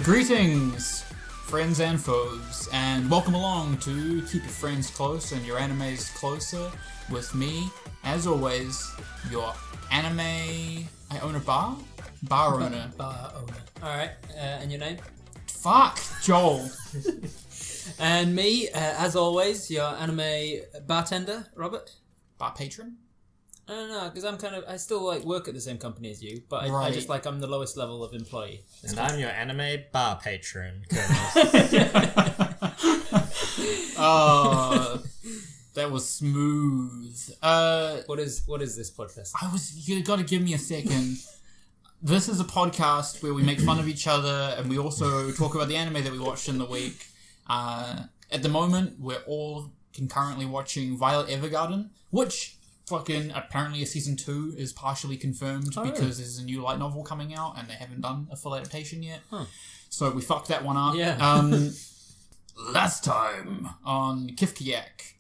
Greetings, friends and foes, and welcome along to Keep Your Friends Close and Your Animes Closer with me, as always, your anime... I own a bar? Bar owner. Bar owner. Alright, and your name? Fuck, Joel. And me, as always, your anime bartender, Robert. Bar patron? I don't know, because I still work at the same company as you, but I just I'm the lowest level of employee. And I'm your anime bar patron, Oh, that was smooth. What is this podcast? You gotta give me a second. This is a podcast where we make fun of each other and we also talk about the anime that we watched in the week. At the moment, we're all concurrently watching Violet Evergarden, which fucking apparently a season 2 is partially confirmed because there's a new light novel coming out and they haven't done a full adaptation yet. So we fucked that one up. Yeah. Last time on KYFCaYAC.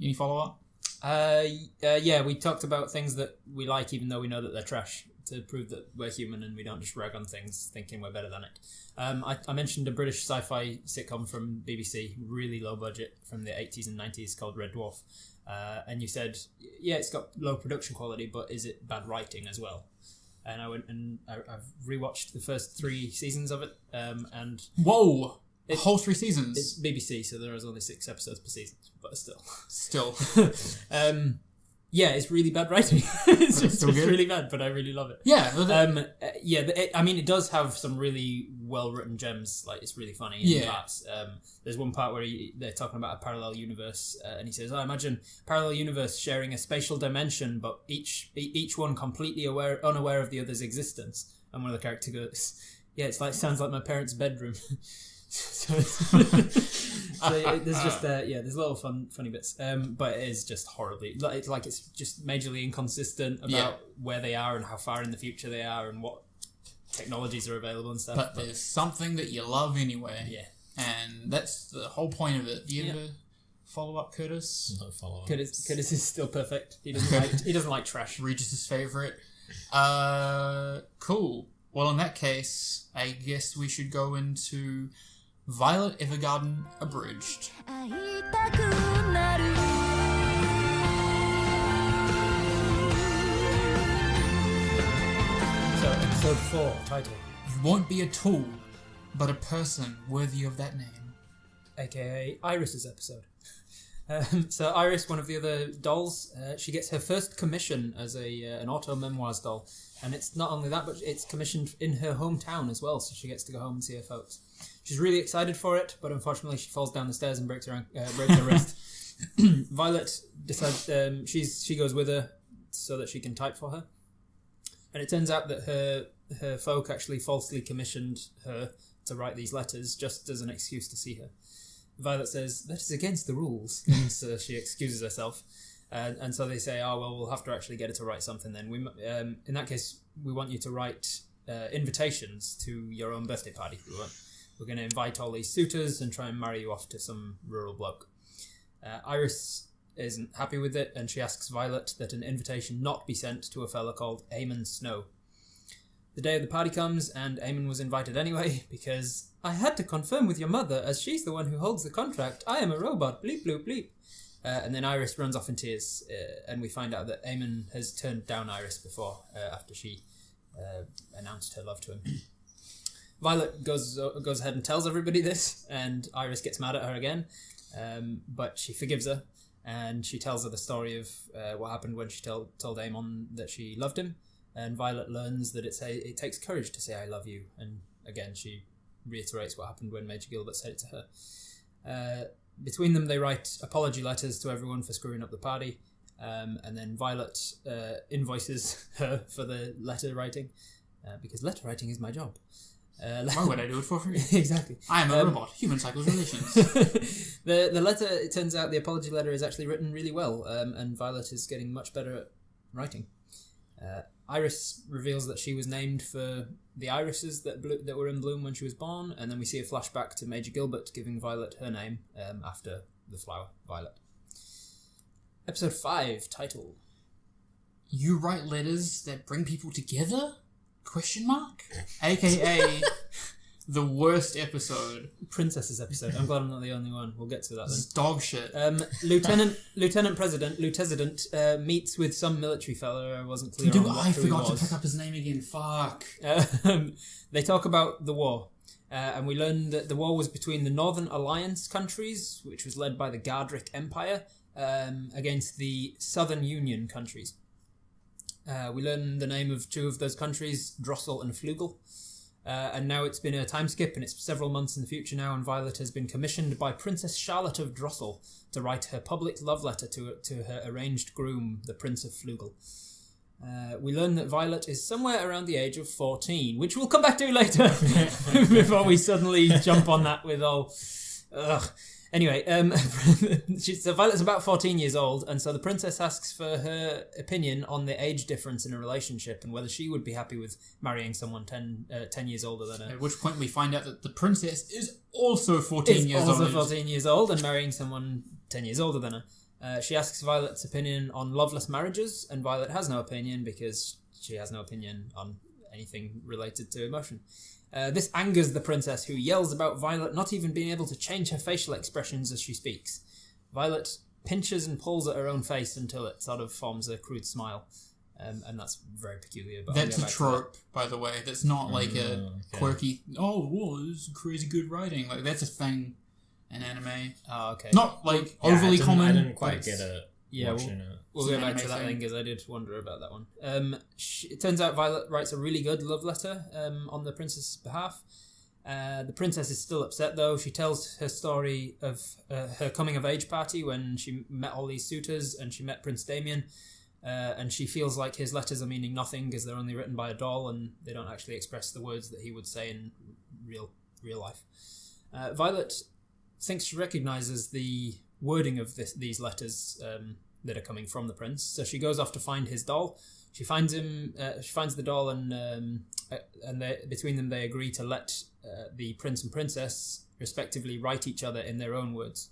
Any follow-up? Yeah, we talked about things that we like even though we know that they're trash, to prove that we're human and we don't just rag on things thinking we're better than it. I mentioned a British sci-fi sitcom from BBC, really low budget, from the 80s and 90s, called Red Dwarf. And you said, yeah, it's got low production quality, but is it bad writing as well? And I went and I've rewatched the first 3 seasons of it. And whoa! A whole 3 seasons? It's BBC, so there is only 6 episodes per season, but still. Yeah, it's really bad writing. It's really bad, but I really love it. Yeah. It does have some really well-written gems. Like, it's really funny. There's one part where they're talking about a parallel universe, and he says, imagine parallel universe sharing a spatial dimension, but each one completely unaware of the other's existence. And one of the characters goes, yeah, sounds like my parents' bedroom. There's just there's little funny bits, but it is just horribly, it's just majorly inconsistent about where they are and how far in the future they are and what technologies are available and stuff. But there's something that you love anyway, and that's the whole point of it. Do you ever follow up, Curtis? No follow up. Curtis is still perfect. He doesn't like trash. Regis' favorite. Cool. Well, in that case, I guess we should go into Violet Evergarden Abridged. So, episode 4, title. You won't be a tool, but a person worthy of that name. AKA Iris's episode. So Iris, one of the other dolls, she gets her first commission as an auto-memoirs doll. And it's not only that, but it's commissioned in her hometown as well, so she gets to go home and see her folks. She's really excited for it, but unfortunately she falls down the stairs and breaks her wrist. Violet decides she goes with her so that she can type for her. And it turns out that her folk actually falsely commissioned her to write these letters just as an excuse to see her. Violet says, that is against the rules, and so she excuses herself. And so they say, we'll have to actually get her to write something then. In that case, we want you to write invitations to your own birthday party. We're going to invite all these suitors and try and marry you off to some rural bloke. Iris isn't happy with it, and she asks Violet that an invitation not be sent to a fella called Eamon Snow. The day of the party comes, and Eamon was invited anyway, because I had to confirm with your mother, as she's the one who holds the contract. I am a robot, bleep, bloop, bleep. And then Iris runs off in tears, and we find out that Eamon has turned down Iris before, after she announced her love to him. Violet goes ahead and tells everybody this, and Iris gets mad at her again, but she forgives her, and she tells her the story of what happened when she told Eamon that she loved him, and Violet learns that it takes courage to say I love you, and again she reiterates what happened when Major Gilbert said it to her. Between them, they write apology letters to everyone for screwing up the party, and then Violet invoices her for the letter writing, because letter writing is my job. Why would I do it for free? Exactly. I am a robot. Human cycles relations. The letter, it turns out the apology letter is actually written really well, and Violet is getting much better at writing. Iris reveals that she was named for the irises that were in bloom when she was born, and then we see a flashback to Major Gilbert giving Violet her name after the flower, Violet. Episode 5, title. You write letters that bring people together? Question mark? AKA, the worst episode. Princesses episode. I'm glad I'm not the only one. We'll get to that This then. is dog shit. Lieutenant meets with some military fella. I wasn't clear on I who he forgot to was. pick up his name again. Fuck. They talk about the war. And we learn that the war was between the Northern Alliance countries, which was led by the Gardrick Empire, against the Southern Union countries. We learn the name of two of those countries, Drossel and Flugel. And now it's been a time skip, and it's several months in the future now, and Violet has been commissioned by Princess Charlotte of Drossel to write her public love letter to her arranged groom, the Prince of Flugel. We learn that Violet is somewhere around the age of 14, which we'll come back to later, before we suddenly jump on that with all... Ugh. Anyway, so Violet's about 14 years old, and so the princess asks for her opinion on the age difference in a relationship and whether she would be happy with marrying someone 10 years older than her. At which point we find out that the princess is also 14 years old. 14 years old and marrying someone 10 years older than her. She asks Violet's opinion on loveless marriages, and Violet has no opinion because she has no opinion on anything related to emotion. This angers the princess, who yells about Violet not even being able to change her facial expressions as she speaks. Violet pinches and pulls at her own face until it sort of forms a crude smile. And that's very peculiar. But that's a trope, by the way. That's not like a quirky, this is crazy good writing. Like, that's a thing in anime. Oh, okay. Not like overly common. I didn't quite get it. Yeah, we'll get back to that then, because I did wonder about that one. It turns out Violet writes a really good love letter on the princess's behalf. The princess is still upset, though. She tells her story of her coming-of-age party when she met all these suitors and she met Prince Damien, and she feels like his letters are meaning nothing because they're only written by a doll and they don't actually express the words that he would say in real life. Violet thinks she recognises the wording of these letters that are coming from the prince, so she goes off to find his doll. She finds him. She finds the doll, and between them they agree to let the prince and princess respectively write each other in their own words.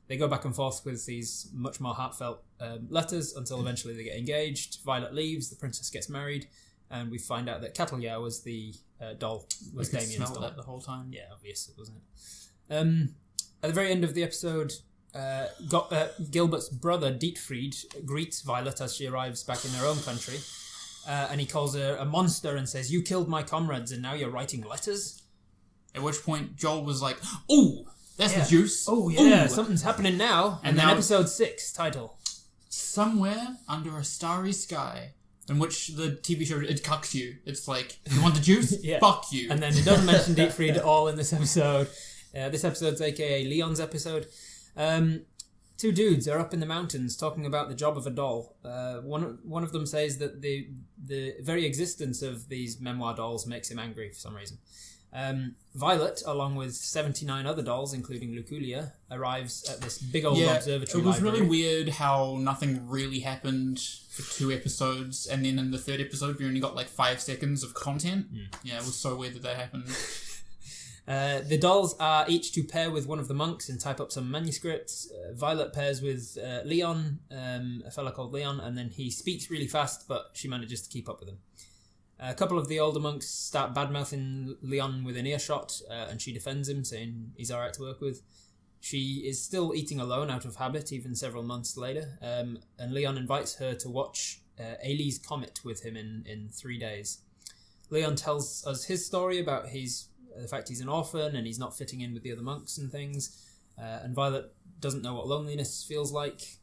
They go back and forth with these much more heartfelt letters until eventually they get engaged. Violet leaves. The princess gets married, and we find out that KYFCaYAC was the doll. Was Damien's doll that the whole time? Yeah, obvious, wasn't it? At the very end of the episode, Gilbert's brother Dietfried greets Violet as she arrives back in her own country, and he calls her a monster and says, "You killed my comrades and now you're writing letters?" At which point Joel was like, "Oh, that's the juice. Oh yeah, something's happening now." And then now, episode 6 title, "Somewhere Under a Starry Sky," in which the TV show, it cucks you. It's like, you want the juice? Yeah. Fuck you. And then it doesn't mention Dietfried at all in this episode. This episode's aka Leon's episode. Two dudes are up in the mountains talking about the job of a doll. One of them says that the very existence of these memoir dolls makes him angry for some reason. Violet, along with 79 other dolls, including Luculia, arrives at this big old observatory. It was library. really weird how nothing really happened for 2 episodes, and then in the 3rd episode we only got like 5 seconds of content. Yeah, it was so weird that happened. The dolls are each to pair with one of the monks and type up some manuscripts. Violet pairs with Leon, a fella called Leon, and then he speaks really fast, but she manages to keep up with him. A couple of the older monks start bad-mouthing Leon within earshot, and she defends him, saying he's alright to work with. She is still eating alone out of habit, even several months later, and Leon invites her to watch Ailey's Comet with him in 3 days. Leon tells us his story about the fact he's an orphan and he's not fitting in with the other monks and things, and Violet doesn't know what loneliness feels like.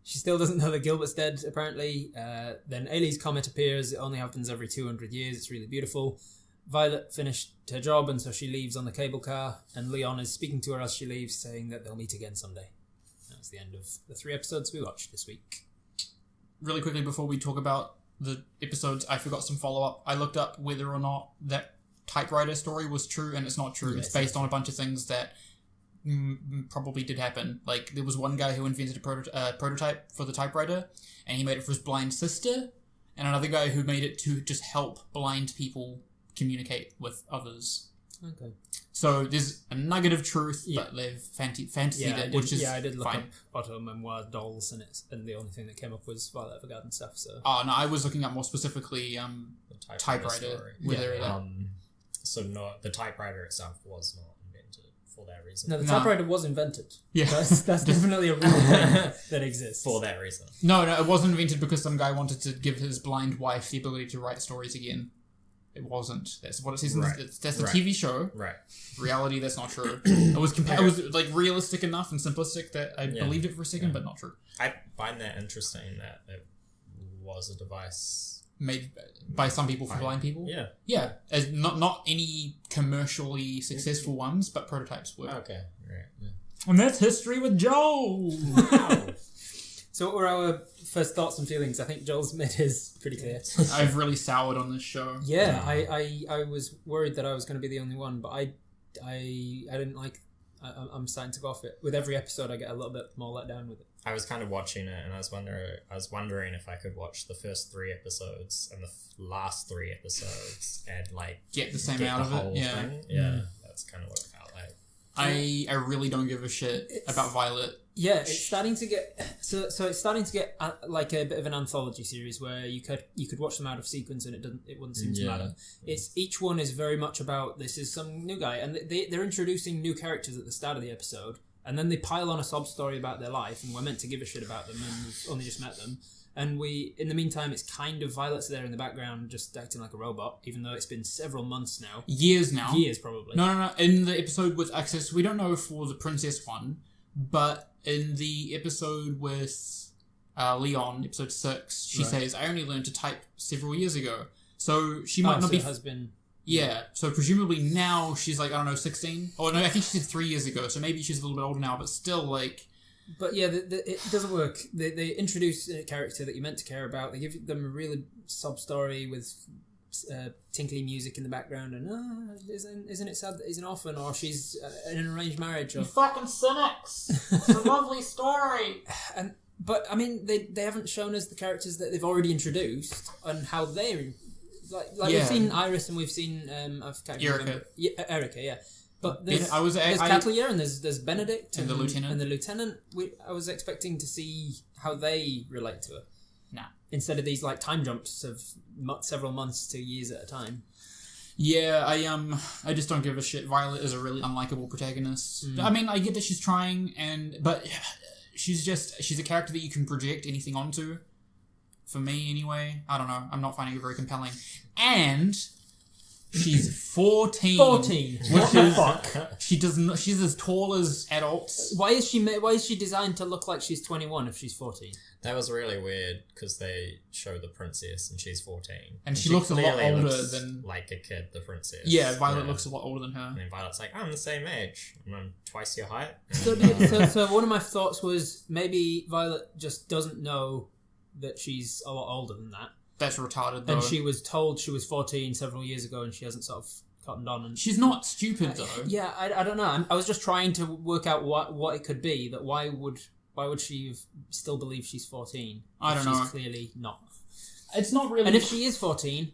She still doesn't know that Gilbert's dead, apparently. Then Ailey's Comet appears. It only happens every 200 years. It's really beautiful. Violet finished her job, and so she leaves on the cable car, and Leon is speaking to her as she leaves, saying that they'll meet again someday. That's the end of the 3 episodes we watched this week. Really quickly, before we talk about the episodes, I forgot some follow-up. I looked up whether or not that typewriter story was true, and it's not true. It's based on a bunch of things that probably did happen. Like, there was one guy who invented a prototype for the typewriter, and he made it for his blind sister, and another guy who made it to just help blind people communicate with others. Okay. So there's a nugget of truth, but they've fantasied it, which is I did look fine. up auto memoir dolls, and the only thing that came up was Violet Evergarden stuff. So. Oh no, I was looking up more specifically typewriter. So So no, the typewriter itself was not invented for that reason. No, the typewriter was invented. Yeah. That's definitely a real thing that exists. For that reason. No, it wasn't invented because some guy wanted to give his blind wife the ability to write stories again. It wasn't. That's what it says. Right. That's the Right. TV show. Right. Reality, that's not true. It was it was like realistic enough and simplistic that I believed it for a second, but not true. I find that interesting that it was a device Made by some people for blind people. Yeah. Yeah, as not any commercially successful ones, but prototypes were. Okay. Right. Yeah. And that's history with Joel. Wow. So what were our first thoughts and feelings? I think Joel's made his pretty clear. I've really soured on this show. Yeah, I was worried that I was going to be the only one, but I didn't like. I'm starting to go off it. With every episode, I get a little bit more let down with it. I was kind of watching it, and I was wondering if I could watch the first 3 episodes and the last 3 episodes and like Get the same out of it. Yeah. Thing. Yeah, that's kind of what it felt like. I really don't give a shit about Violet. Yeah, it's starting to get so it's starting to get like a bit of an anthology series where you could watch them out of sequence and it wouldn't seem to matter. It's each one is very much about this is some new guy, and they're introducing new characters at the start of the episode, and then they pile on a sob story about their life, and we're meant to give a shit about them, and we've only just met them. And in the meantime, it's kind of Violet's there in the background, just acting like a robot, even though it's been several months now. Years now. Years, probably. No. In the episode with Access, we don't know for the princess one, but in the episode with Leon, episode 6, she says, I only learned to type several years ago. So she might not be... It has been... Yeah, so presumably now she's like, I don't know, 16? Oh, no, I think she said 3 years ago, so maybe she's a little bit older now, but still, like... But yeah, it doesn't work. They introduce a character that you're meant to care about. They give them a really sub-story with tinkly music in the background, and isn't it sad that he's an orphan, or she's in an arranged marriage? Or... You fucking cynics! It's a lovely story! But, I mean, they haven't shown us the characters that they've already introduced, and how they're... Like we've seen Iris, and we've seen... I can't remember. Yeah, Erica, yeah. But there's Catalia, and there's Benedict and the lieutenant. And the lieutenant, I was expecting to see how they relate to it. Nah. Instead of these like time jumps of several months to years at a time. Yeah, I just don't give a shit. Violet is a really unlikable protagonist. I mean, I get that she's trying, but she's a character that you can project anything onto. For me, anyway. I don't know. I'm not finding it very compelling. And... She's 14. 14. What the fuck? She's as tall as adults. Why is she designed to look like she's 21 if she's 14? That was really weird because they show the princess and she's 14. And she looks a lot older than... like a kid, the princess. Yeah, Violet looks a lot older than her. And then Violet's like, I'm the same age. And I'm twice your height. So one of my thoughts was maybe Violet just doesn't know that she's a lot older than that. That's retarded, though. And she was told she was 14 several years ago, and she hasn't sort of cottoned on. And she's not stupid, though. Yeah, I don't know. I was just trying to work out what it could be. That why would she still believe she's 14? I don't know. She's clearly not. It's not really. And if she is 14,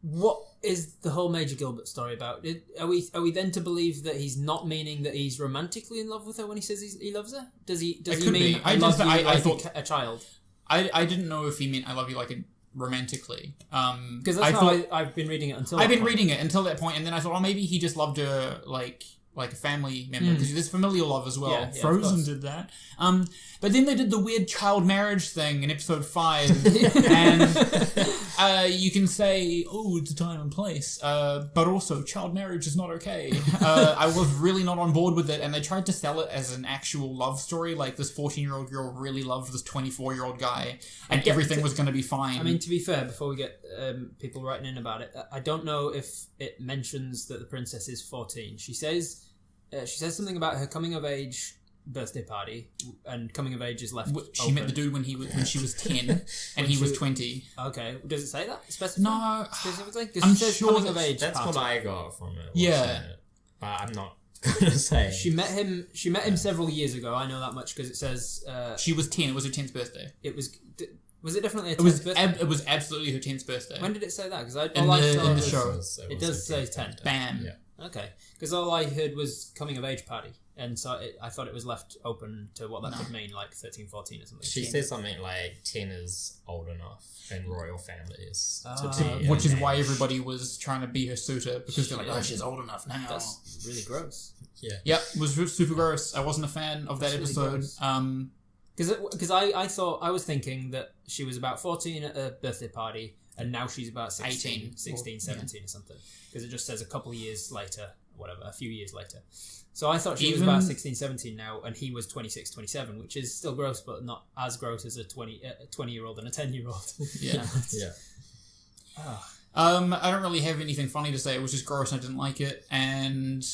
what is the whole Major Gilbert story about? Are we then to believe that he's not meaning that he's romantically in love with her when he says he loves her? Does he mean I love you like a child? I didn't know if he meant I love you like a romantically, because that's how I've been reading it until I've been reading it until that point, and then I thought, oh, maybe he just loved her like a family member, because there's familial love as well. Yeah, Frozen did that. But then they did the weird child marriage thing in episode 5, and you can say, oh, it's a time and place, but also child marriage is not okay. I was really not on board with it, and they tried to sell it as an actual love story, like this 14-year-old girl really loved this 24-year-old guy, and everything was going to be fine. I mean, to be fair, before we get people writing in about it, I don't know if it mentions that the princess is 14. She says something about her coming of age birthday party, and coming of age is left She met the dude when she was 10 and he was 20. Okay, does it say that specifically? No, specifically, because I'm she says sure coming of age. That's party. what I got from it. Yeah, but I'm not gonna say. She met him several years ago. I know that much because it says she was 10. It was her 10th birthday. It was it definitely her 10th birthday? It was absolutely her 10th birthday. When did it say that? Because in the show it does say 10. Bam. Yeah. Okay, because all I heard was coming of age party and so I thought it was left open to what that could mean, like 13, 14 or something. She says something like 10 is old enough in royal families to be which is an why age. everybody was trying to be her suitor, because they're like, Yeah. oh, she's old enough now. That's really gross. Yeah. Yep, it was super gross. I wasn't a fan of that That's really episode. gross. Because I was thinking that she was about 14 at a birthday party, and now she's about 16, 17 or something. Because it just says a couple of years later, whatever, a few years later. So I thought she was about 16, 17 now, and he was 26, 27, which is still gross, but not as gross as a 20-year-old and a 10-year-old. Yeah. Yeah. I don't really have anything funny to say. It was just gross and I didn't like it. And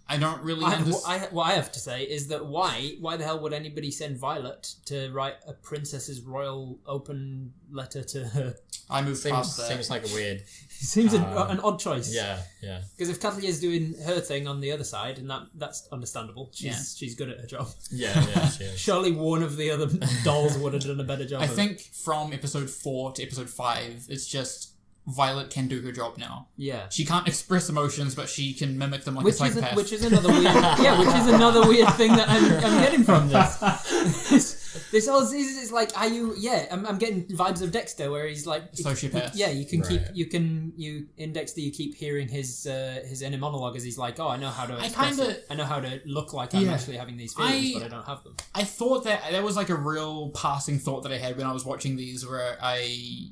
I don't really understand. What I have to say is that why the hell would anybody send Violet to write a princess's royal open letter to her? I moved past that. Seems like a weird... It seems an odd choice. Yeah, yeah. Because if Catalier's doing her thing on the other side, and that's understandable. She's good at her job. Yeah, she is. Surely one of the other dolls would have done a better job. I think from episode 4 to episode 5, it's just Violet can do her job now. Yeah. She can't express emotions, but she can mimic them like a psychopath. Which is another weird. Which is another weird thing that I'm getting from this. This whole season is like, are you? Yeah, I'm getting vibes of Dexter, where he's like sociopath. You can Right. you in Dexter you keep hearing his inner monologue as he's like, oh, I know how to express it. I know how to look like I'm actually having these feelings, but I don't have them. I thought that was like a real passing thought that I had when I was watching these, where I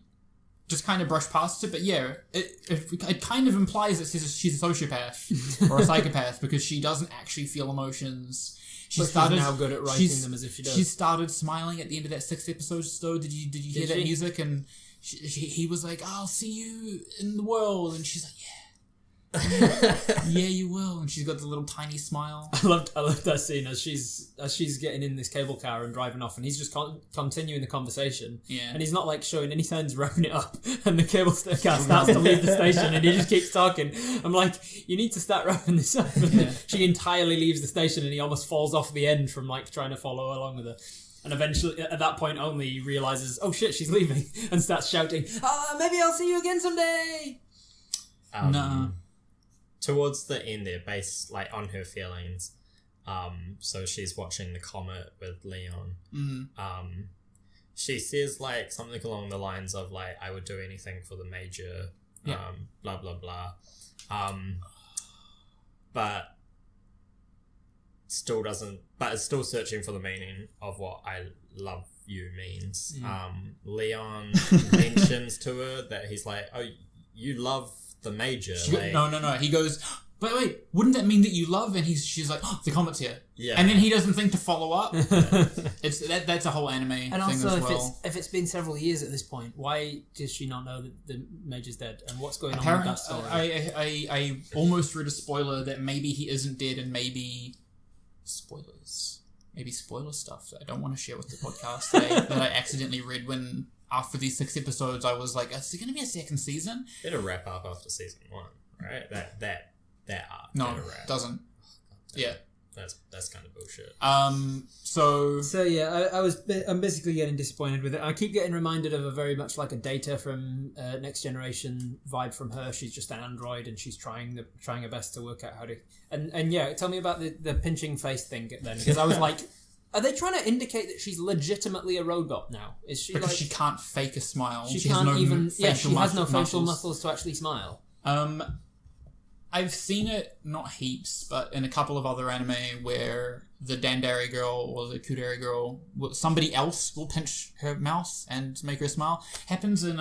just kind of brushed past it. But yeah, it kind of implies that she's a sociopath or a psychopath, because she doesn't actually feel emotions. She's now good at writing them as if she does. She started smiling at the end of that 6th episode. So did you hear that music? And he was like, "I'll see you in the world," and she's like, "Yeah, you will." And she's got the little tiny smile. I loved that scene as she's getting in this cable car and driving off, and he's just continuing the conversation. Yeah. And he's not like showing any signs of wrapping it up. And the cable car starts to leave the station, and he just keeps talking. I'm like, you need to start wrapping this up. And she entirely leaves the station, and he almost falls off the end from like trying to follow along with her. And eventually, at that point only, he realizes, oh shit, she's leaving, and starts shouting, maybe I'll see you again someday. No. Towards the end there, based like on her feelings, so she's watching the comet with Leon. She says like something along the lines of like, I would do anything for the major, blah blah blah, but it's still searching for the meaning of what I love you means. Leon mentions to her that he's like, oh, you love the major. No. He goes, wait, wouldn't that mean that you love? And she's like, oh, the comet's here. Yeah. And then he doesn't think to follow up. That's a whole anime thing also, as well. if it's been several years at this point, why does she not know that the major's dead? And what's going on with Apparently, that story? I almost read a spoiler that maybe he isn't dead, and maybe spoiler stuff that I don't want to share with the podcast today that I accidentally read when after these 6 episodes I was like, is there going to be a second season? It'll wrap up after season 1, right? That arc. No, it doesn't. Yeah. That's kind of bullshit. So yeah, I'm basically getting disappointed with it. I keep getting reminded of a very much like a Data from Next Generation vibe from her. She's just an android, and she's trying her best to work out how to. And yeah, tell me about the pinching face thing then, because I was like, are they trying to indicate that she's legitimately a robot now? Is she because like, she can't fake a smile. She has can't no even. Yeah, facial she has no facial muscles. muscles to actually smile. I've seen it, not heaps, but in a couple of other anime where the Dandere girl or the Kudere girl, somebody else will pinch her mouth and make her smile. Happens in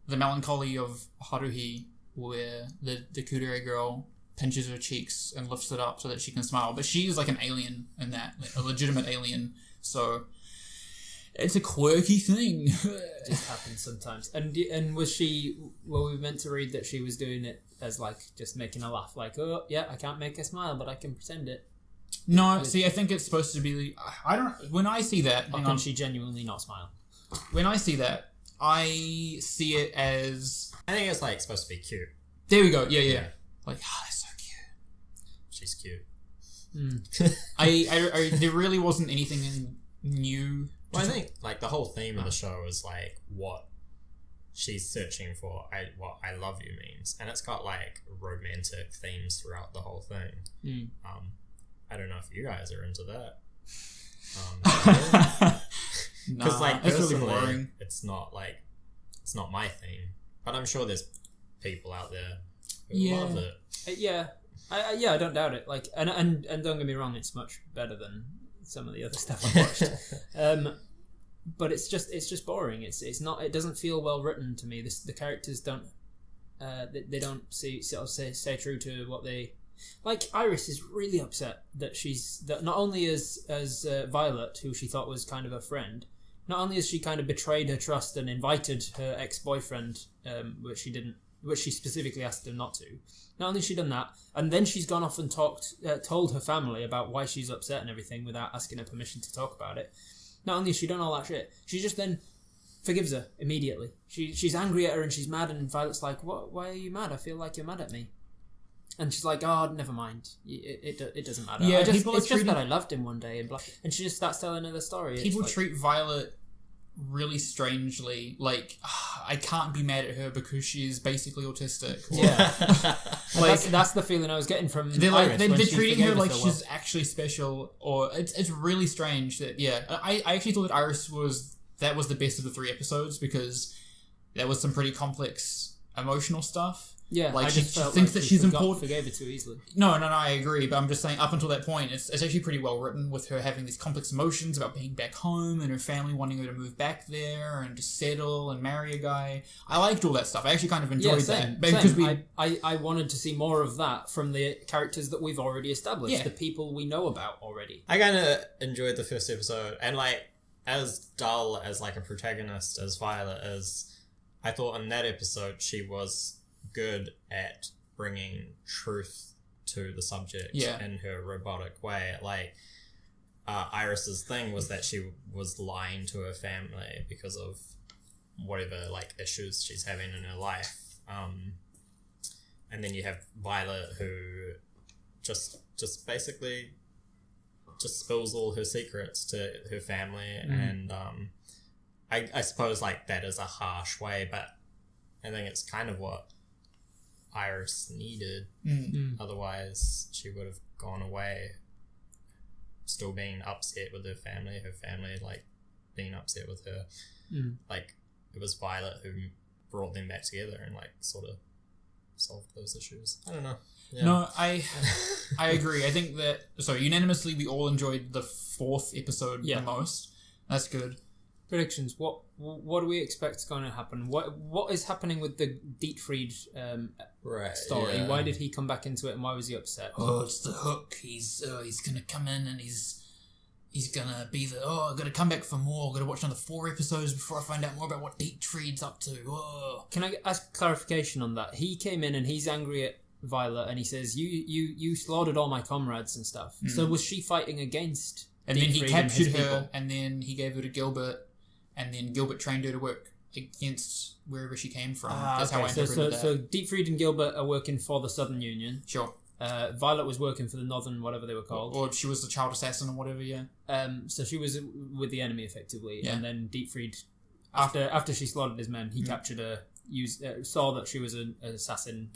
The Melancholy of Haruhi, where the Kudere girl pinches her cheeks and lifts it up so that she can smile. But she's like an alien in that, like a legitimate alien. So it's a quirky thing. It just happens sometimes. And were we meant to read that she was doing it as like just making a laugh, like, oh yeah, I can't make her smile, but I can pretend it? No, see, I think it's supposed to be. I don't. When I see that, Or can she genuinely not smile? When I see that, I see it as. I think it's like supposed to be cute. There we go. Yeah. Like, that's so cute. She's cute. I there really wasn't anything new. Well, I think like the whole theme of the show is like what she's searching for. What I love you means, and it's got like romantic themes throughout the whole thing. I don't know if you guys are into that. Because like it's really personally, boring. it's not my thing. But I'm sure there's people out there who love it. I don't doubt it. Like, and don't get me wrong, it's much better than some of the other stuff I've watched. But it's just boring. It's not. It doesn't feel well written to me. The characters don't. They don't stay true to what they. Like, Iris is really upset that not only as Violet, who she thought was kind of a friend, not only has she kind of betrayed her trust and invited her ex-boyfriend, which she specifically asked him not to. Not only has she done that, and then she's gone off and told her family about why she's upset and everything without asking her permission to talk about it. Not only has she done all that shit, she just then forgives her immediately. She's angry at her and she's mad, and Violet's like, "What? Why are you mad? I feel like you're mad at me." And she's like, "Oh, never mind. It doesn't matter. Yeah, it's just that I loved him one day." And she just starts telling her the story. People treat Violet really strangely. Like, I can't be mad at her because she is basically autistic. That's the feeling I was getting from they're Iris. they're when she treating her forgave like so she's actually special, or it's really strange that I actually thought that Iris was the best of the 3 episodes because there was some pretty complex emotional stuff. Yeah, like I she just felt thinks like that she she's important. Forgave it too easily. No, I agree, but I'm just saying up until that point, it's actually pretty well written with her having these complex emotions about being back home and her family wanting her to move back there and to settle and marry a guy. I liked all that stuff. I actually kind of enjoyed that because I wanted to see more of that from the characters that we've already established, the people we know about already. I kind of enjoyed the first episode, and like as dull as like a protagonist as Violet is, I thought in that episode she was good at bringing truth to the subject in her robotic way. Like, Iris's thing was that she was lying to her family because of whatever, like, issues she's having in her life. And then you have Violet, who just basically just spills all her secrets to her family. And I suppose, like, that is a harsh way, but I think it's kind of what Iris needed. Otherwise she would have gone away still being upset with her family like being upset with her. Like, it was Violet who brought them back together and like sort of solved those issues. I don't know. No, I agree. I think that unanimously we all enjoyed the 4th episode the most. That's good. Predictions. What do we expect is going to happen? What is happening with the Dietfried story? Yeah. Why did he come back into it, and why was he upset? Oh, it's the hook. He's gonna come in and he's gonna be I gotta come back for more. I gotta watch another 4 episodes before I find out more about what Dietfried's up to. Oh. Can I ask clarification on that? He came in and he's angry at Violet, and he says, "You slaughtered all my comrades and stuff." So was she fighting against? And then he captured her, people? and then he gave her to Gilbert. And then Gilbert trained her to work against wherever she came from. That's how I interpreted that. So Dietfried and Gilbert are working for the Southern Union. Sure. Violet was working for the Northern, whatever they were called. Or she was the child assassin or whatever, So she was with the enemy, effectively. Yeah. And then Dietfried, after she slaughtered his men, he captured her, saw that she was an assassin,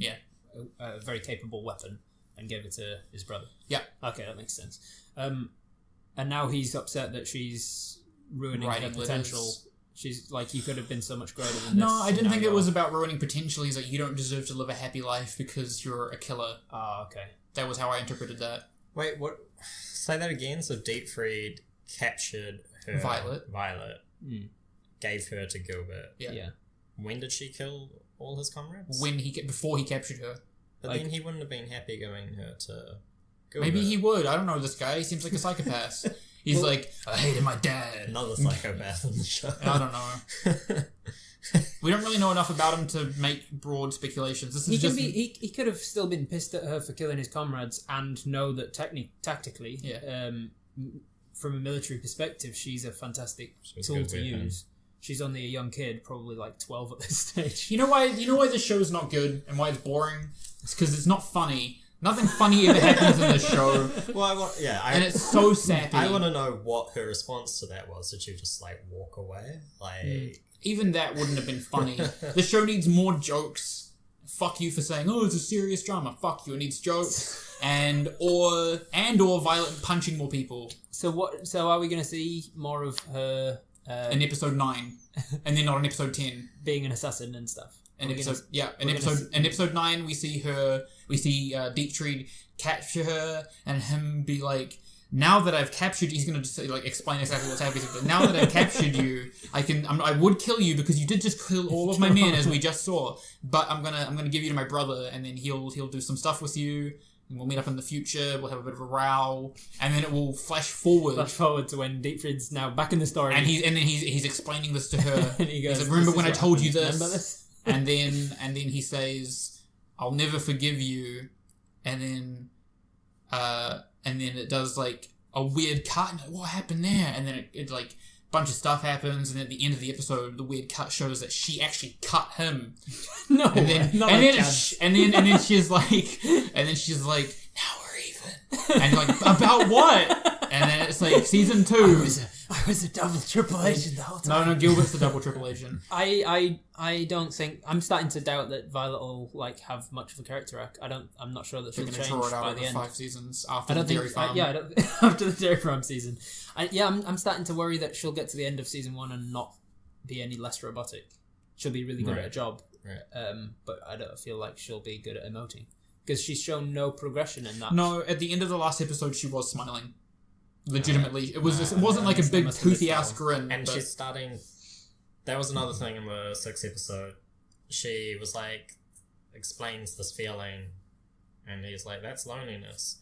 a very capable weapon, and gave it to his brother. Yeah. Okay, that makes sense. And now he's upset that she's ruining her potential. She's like, you could have been so much greater than this. No, I didn't think it was about ruining potential. He's like, you don't deserve to live a happy life because you're a killer. Okay. That was how I interpreted that. Wait, what? Say that again. So Dietfried captured her Violet. Gave her to Gilbert. Yeah. When did she kill all his comrades? Before he captured her. But then he wouldn't have been happy giving her to Gilbert. Maybe he would. I don't know this guy. He seems like a psychopath. He's like, I hated my dad. Another psychopath in the show. I don't know. We don't really know enough about him to make broad speculations. This is he could have still been pissed at her for killing his comrades and know that tactically, from a military perspective, she's a fantastic tool to use. She's only a young kid, probably like 12 at this stage. You know why this show is not good and why it's boring? It's because it's not funny. Nothing funny ever happens in this show. Well, and it's so sappy. I want to know what her response to that was. Did she just like walk away? Like, even that wouldn't have been funny. The show needs more jokes. Fuck you for saying, oh, it's a serious drama. Fuck you. It needs jokes or Violet punching more people So are we going to see more of her in episode 9, and then not in episode 10? being an assassin and stuff? In episode 9, we see Dietrich capture her, and him be like, now that I've captured you, he's going to just like explain exactly what's happening. But now that I've captured you, I would kill you because you did just kill all of my men, as we just saw. But I'm gonna give you to my brother, and then he'll do some stuff with you. And we'll meet up in the future. We'll have a bit of a row, and then it will flash forward To when Dietrich's now back in the story, and he's explaining this to her. and he goes, he's like, remember when I told you this? Remember this? and then he says, "I'll never forgive you," and then it does like a weird cut. And like, what happened there? And then it like a bunch of stuff happens, and at the end of the episode, the weird cut shows that she actually cut him. No, And then she's like, now we're even. And you're like, about what? And then it's like season 2. I was a double triple agent the whole time. No, Gilbert's the double triple agent. I don't think, I'm starting to doubt that Violet will like have much of a character arc. I'm not sure that she'll change throw it out by over the end. 5 seasons after the Dairy Farm. After the Dairy Farm season. I'm starting to worry that she'll get to the end of season 1 and not be any less robotic. She'll be really good at her job. Right. But I don't feel like she'll be good at emoting because she's shown no progression in that. No, at the end of the last episode, she was smiling. Legitimately, it wasn't like a big toothy ass grin. And she's starting. That was another thing in the 6th episode. She was like, explains this feeling, and he's like, "That's loneliness."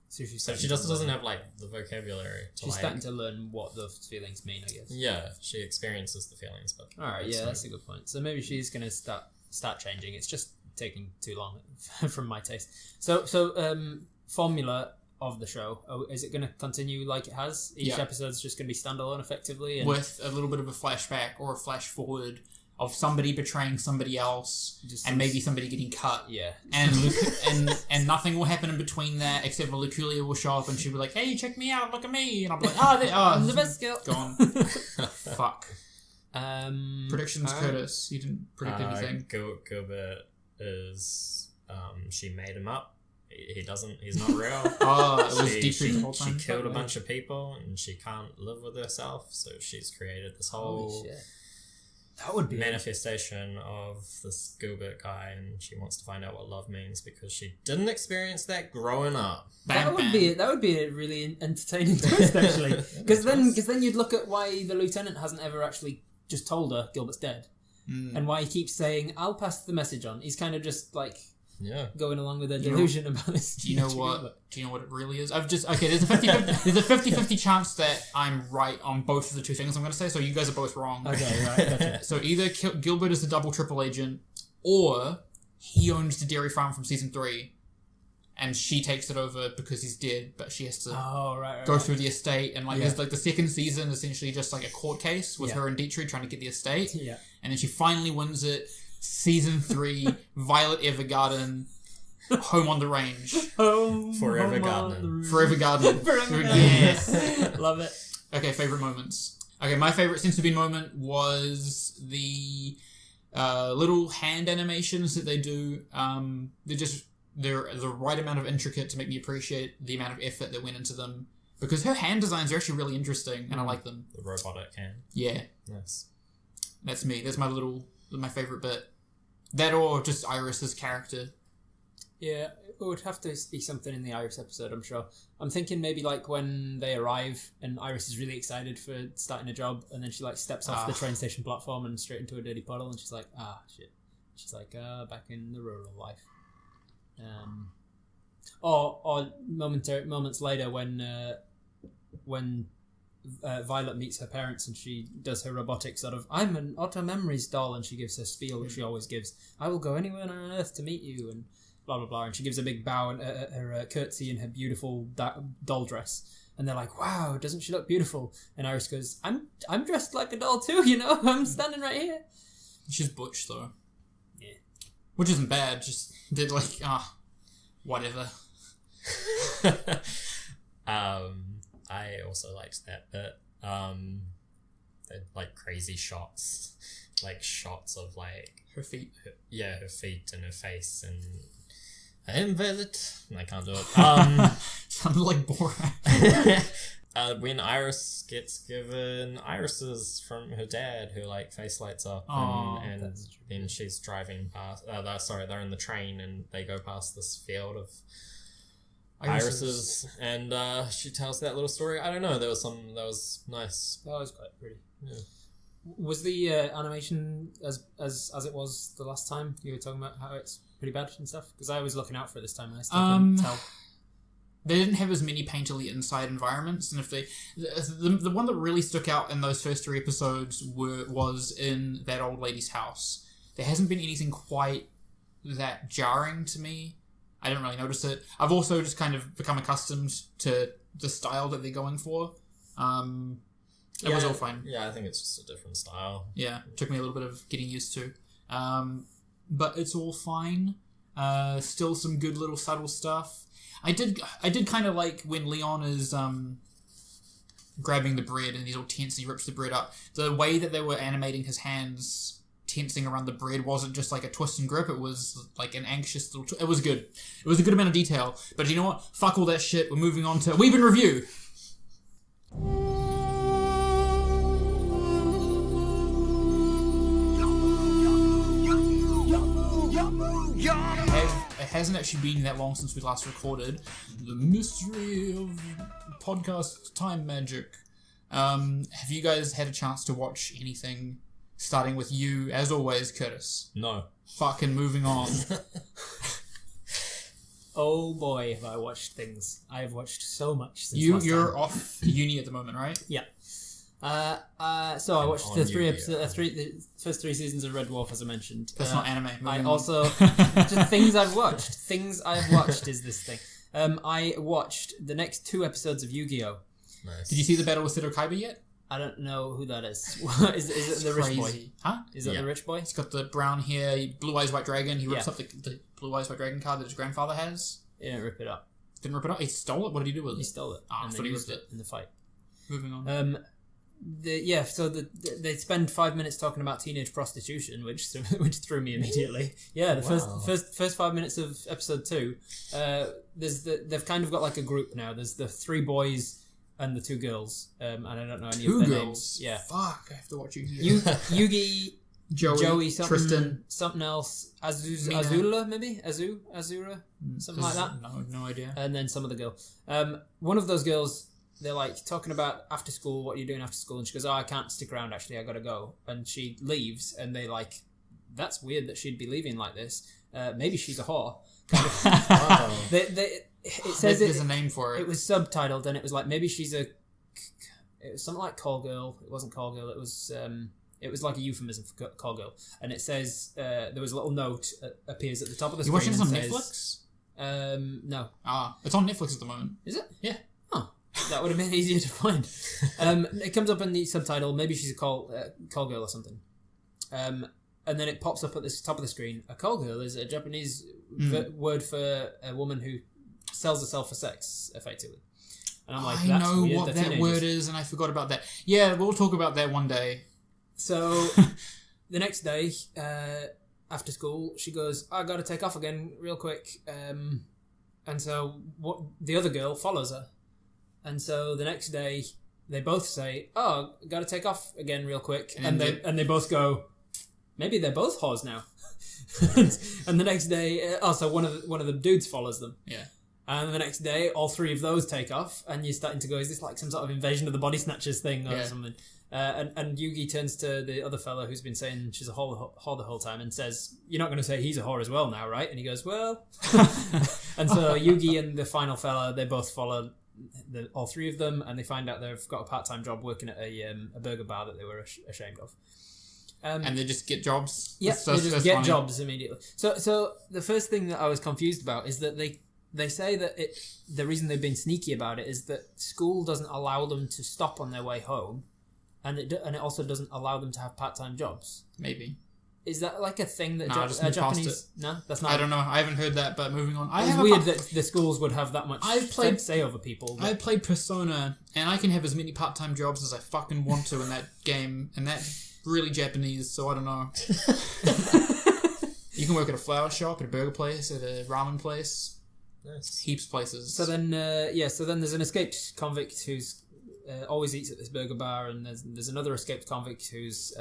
So she just doesn't have like the vocabulary. She's starting to learn what those feelings mean, I guess. Yeah, she experiences the feelings, but all right, yeah, that's a good point. So maybe she's gonna start changing. It's just taking too long, from my taste. So formula of the show, is it going to continue like it has? Each episode's just going to be standalone effectively, with a little bit of a flashback or a flash forward of somebody betraying somebody else, and maybe somebody getting cut. Yeah, and nothing will happen in between that except for Luculia will show up and she'll be like, "Hey, check me out, look at me," and I'm like, I'm the best girl. Gone. Fuck. Predictions, Curtis. You didn't predict anything. Gilbert is she made him up. He's not real. It was Dietrich the whole time. She killed a bunch of people and she can't live with herself, so she's created this whole that would be manifestation of this Gilbert guy, and she wants to find out what love means because she didn't experience that growing up. That would be a really entertaining twist, actually. Because then you'd look at why the lieutenant hasn't ever actually just told her Gilbert's dead, and why he keeps saying, "I'll pass the message on." He's kind of just like going along with a delusion about this. Do you know what it really is? There's a 50-50 chance that I'm right on both of the two things I'm going to say, so you guys are both wrong. Okay, right. Gotcha. So either Gilbert is the double triple agent, or he owns the dairy farm from season 3, and she takes it over because he's dead, but she has to go through the estate, and there's the second season essentially just like a court case with her and Dietrich trying to get the estate, and then she finally wins it. Season 3, Violet Evergarden, Home on the Range. Forever gardening. Forever gardening. Yes. Love it. Okay, favourite moments. Okay, my favourite seems to be moment was the little hand animations that they do. They're the right amount of intricate to make me appreciate the amount of effort that went into them. Because her hand designs are actually really interesting, and I like them. The robotic hand. Yeah. Nice. That's me. That's my favourite bit. That or just Iris's character. Yeah, it would have to be something in the Iris episode, I'm sure. I'm thinking maybe when they arrive and Iris is really excited for starting a job, and then she steps off the train station platform and straight into a dirty puddle, and she's like, shit. She's like, back in the rural life. Or moments later when Violet meets her parents and she does her robotic sort of, "I'm an Otto Memories doll," and she gives her spiel, which she always gives. "I will go anywhere on earth to meet you," and blah blah blah, and she gives a big bow and her curtsy in her beautiful doll dress, and they're like, "Wow, doesn't she look beautiful?" And Iris goes, I'm dressed like a doll too, I'm standing right here." She's butch though. Yeah. Which isn't bad, just did whatever. I also liked that bit. Crazy shots, shots of her feet. her feet and her face, I'm Violet. I can't do it. Sounded like Borat. When Iris gets given irises from her dad, her like face lights up, and then she's driving past. They're in the train and they go past this field of irises, and she tells that little story. I don't know. That was nice. That was quite pretty. Yeah. Was the animation as it was the last time? You were talking about how it's pretty bad and stuff? Because I was looking out for it this time and I still couldn't tell. They didn't have as many painterly inside environments, and if the one that really stuck out in those first 3 episodes was in that old lady's house. There hasn't been anything quite that jarring to me. I didn't really notice it. I've also just kind of become accustomed to the style that they're going for. It was all fine. Yeah, I think it's just a different style. Yeah, it took me a little bit of getting used to. But it's all fine. Still some good little subtle stuff. I did kind of like when Leon is grabbing the bread and he's all tense and he rips the bread up. The way that they were animating his hands tensing around the bread wasn't just like a twist and grip. It was like an anxious little... It was good. It was a good amount of detail. But you know what? Fuck all that shit. We're moving on to We've Been Review. It hasn't actually been that long since we last recorded. The mystery of podcast time magic. Have you guys had a chance to watch anything, starting with you, as always, Curtis? No. Fucking moving on. Oh boy, have I watched things. I have watched so much since You're off uni at the moment, right? Yeah. So I watched the first 3 seasons of Red Dwarf, as I mentioned. That's not anime. I also just things I've watched. Things I've watched is this thing. I watched the next 2 episodes of Yu-Gi-Oh. Nice. Did you see the Battle with Seto Kaiba yet? I don't know who that is. Is it the rich boy? Huh? Is that the rich boy? He's got the brown hair, blue eyes, white dragon. He rips up the blue eyes, white dragon card that his grandfather has. He didn't rip it up. Didn't rip it up? He stole it? What did he do with it? He stole it. Ah, and so then he used ripped it in the fight. Moving on. So they spend 5 minutes talking about teenage prostitution, which threw me immediately. Yeah, the first 5 minutes of episode 2. They've kind of got like a group now. There's the 3 boys and the 2 girls, and I don't know any of their names. Yeah, fuck, I have to watch Yugi, Joey, something, Tristan, something else, Azula maybe, Azura, something like that. No idea. And then some of the girl. One of those girls. They're like talking about after school, what are you doing after school? And she goes, I can't stick around actually, I gotta go. And she leaves, and they like, that's weird that she'd be leaving like this. Maybe she's a whore. Kind of. Wow. It says there's a name for it. It was subtitled, and it was like, maybe she's it was something like call girl. It wasn't call girl, it was like a euphemism for call girl. And it says, there was a little note appears at the top of the screen. You watching this on Netflix? No. It's on Netflix at the moment. Is it? Yeah. That would have been easier to find. It comes up in the subtitle. Maybe she's a call girl or something. And then it pops up at the top of the screen. A call girl is a Japanese word for a woman who sells herself for sex, effectively. And I'm like, I know what that word is, and I forgot about that. Yeah, we'll talk about that one day. So the next day, after school, she goes, I got to take off again real quick. And so the other girl follows her. And so the next day, they both say, "Oh, got to take off again real quick," and they both go, "Maybe they're both whores now." And the next day, so one of the dudes follows them. Yeah. And the next day, all 3 of those take off, and you're starting to go, "Is this like some sort of invasion of the body snatchers thing or something?" And Yugi turns to the other fella who's been saying she's a whore the whole time and says, "You're not going to say he's a whore as well now, right?" And he goes, "Well," and so Yugi and the final fella, they both follow. All 3 of them, and they find out they've got a part-time job working at a burger bar that they were ashamed of. And they just get jobs? Yeah, they just get jobs immediately. So the first thing that I was confused about is that they say that the reason they've been sneaky about it is that school doesn't allow them to stop on their way home, and it also doesn't allow them to have part-time jobs. Maybe. Is that like a thing that Japanese... No, that's not. I don't know. I haven't heard that, but moving on. It's weird that the schools would have that much say over people. I played Persona, and I can have as many part-time jobs as I fucking want to in that game, and that's really Japanese, so I don't know. You can work at a flower shop, at a burger place, at a ramen place. Nice. Heaps of places. So then, so then there's an escaped convict who's always eats at this burger bar, and there's another escaped convict who's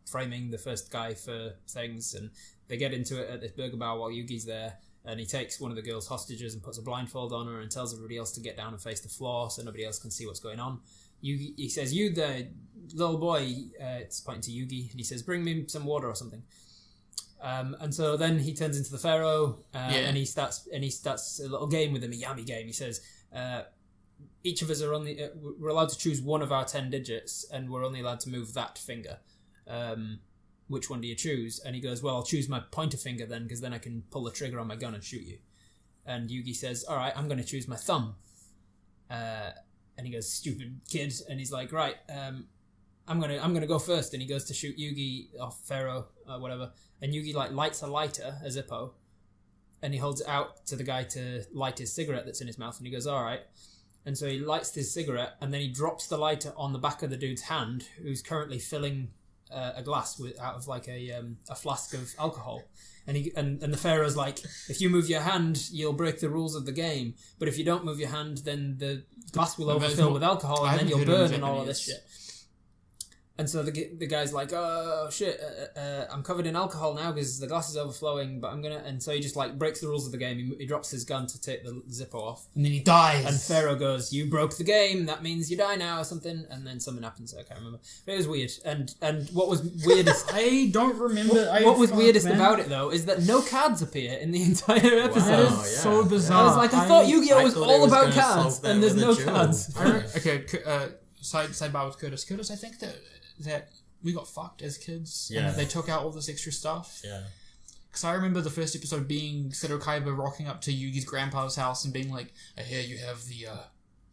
framing the first guy for things, and they get into it at this burger bar while Yugi's there, and he takes one of the girls hostages and puts a blindfold on her and tells everybody else to get down and face the floor so nobody else can see what's going on. He says, "You the little boy," it's pointing to Yugi, and he says, "Bring me some water or something." And so then he turns into the pharaoh, and he starts a little game with him, a yummy game. He says, "Each of us are only we're allowed to choose one of our 10 digits, and we're only allowed to move that finger. Which one do you choose?" And he goes, "Well, I'll choose my pointer finger then, because then I can pull the trigger on my gun and shoot you." And Yugi says, "All right, I'm going to choose my thumb." And he goes, "Stupid kid." And he's like, "Right, I'm gonna go first." And he goes to shoot Yugi off Pharaoh, whatever. And Yugi lights a lighter, a Zippo, and he holds it out to the guy to light his cigarette that's in his mouth. And he goes, "All right." And so he lights his cigarette, and then he drops the lighter on the back of the dude's hand, who's currently filling a glass out of like a flask of alcohol. And the Pharaoh's like, "If you move your hand, you'll break the rules of the game. But if you don't move your hand, then the glass will overfill with alcohol, and then you'll burn and all of this shit." And so the guy's like, "Oh shit, I'm covered in alcohol now because the glass is overflowing, but I'm gonna..." And so he just like breaks the rules of the game. He drops his gun to take the Zippo off. And then he dies. And Pharaoh goes, "You broke the game, that means you die now," or something. And then something happens, I can't remember. But it was weird. And what was weirdest... I don't remember. What was weirdest about it, though, is that no cards appear in the entire episode. That is so bizarre. I was like, I thought Yu-Gi-Oh! Was all about cards, and there's no cards. Sidebar with Curtis. Curtis, I think that we got fucked as kids. Yeah. And they took out all this extra stuff. Yeah. Because I remember the first episode being Seto Kaiba rocking up to Yugi's grandpa's house and being like, "I hear you have the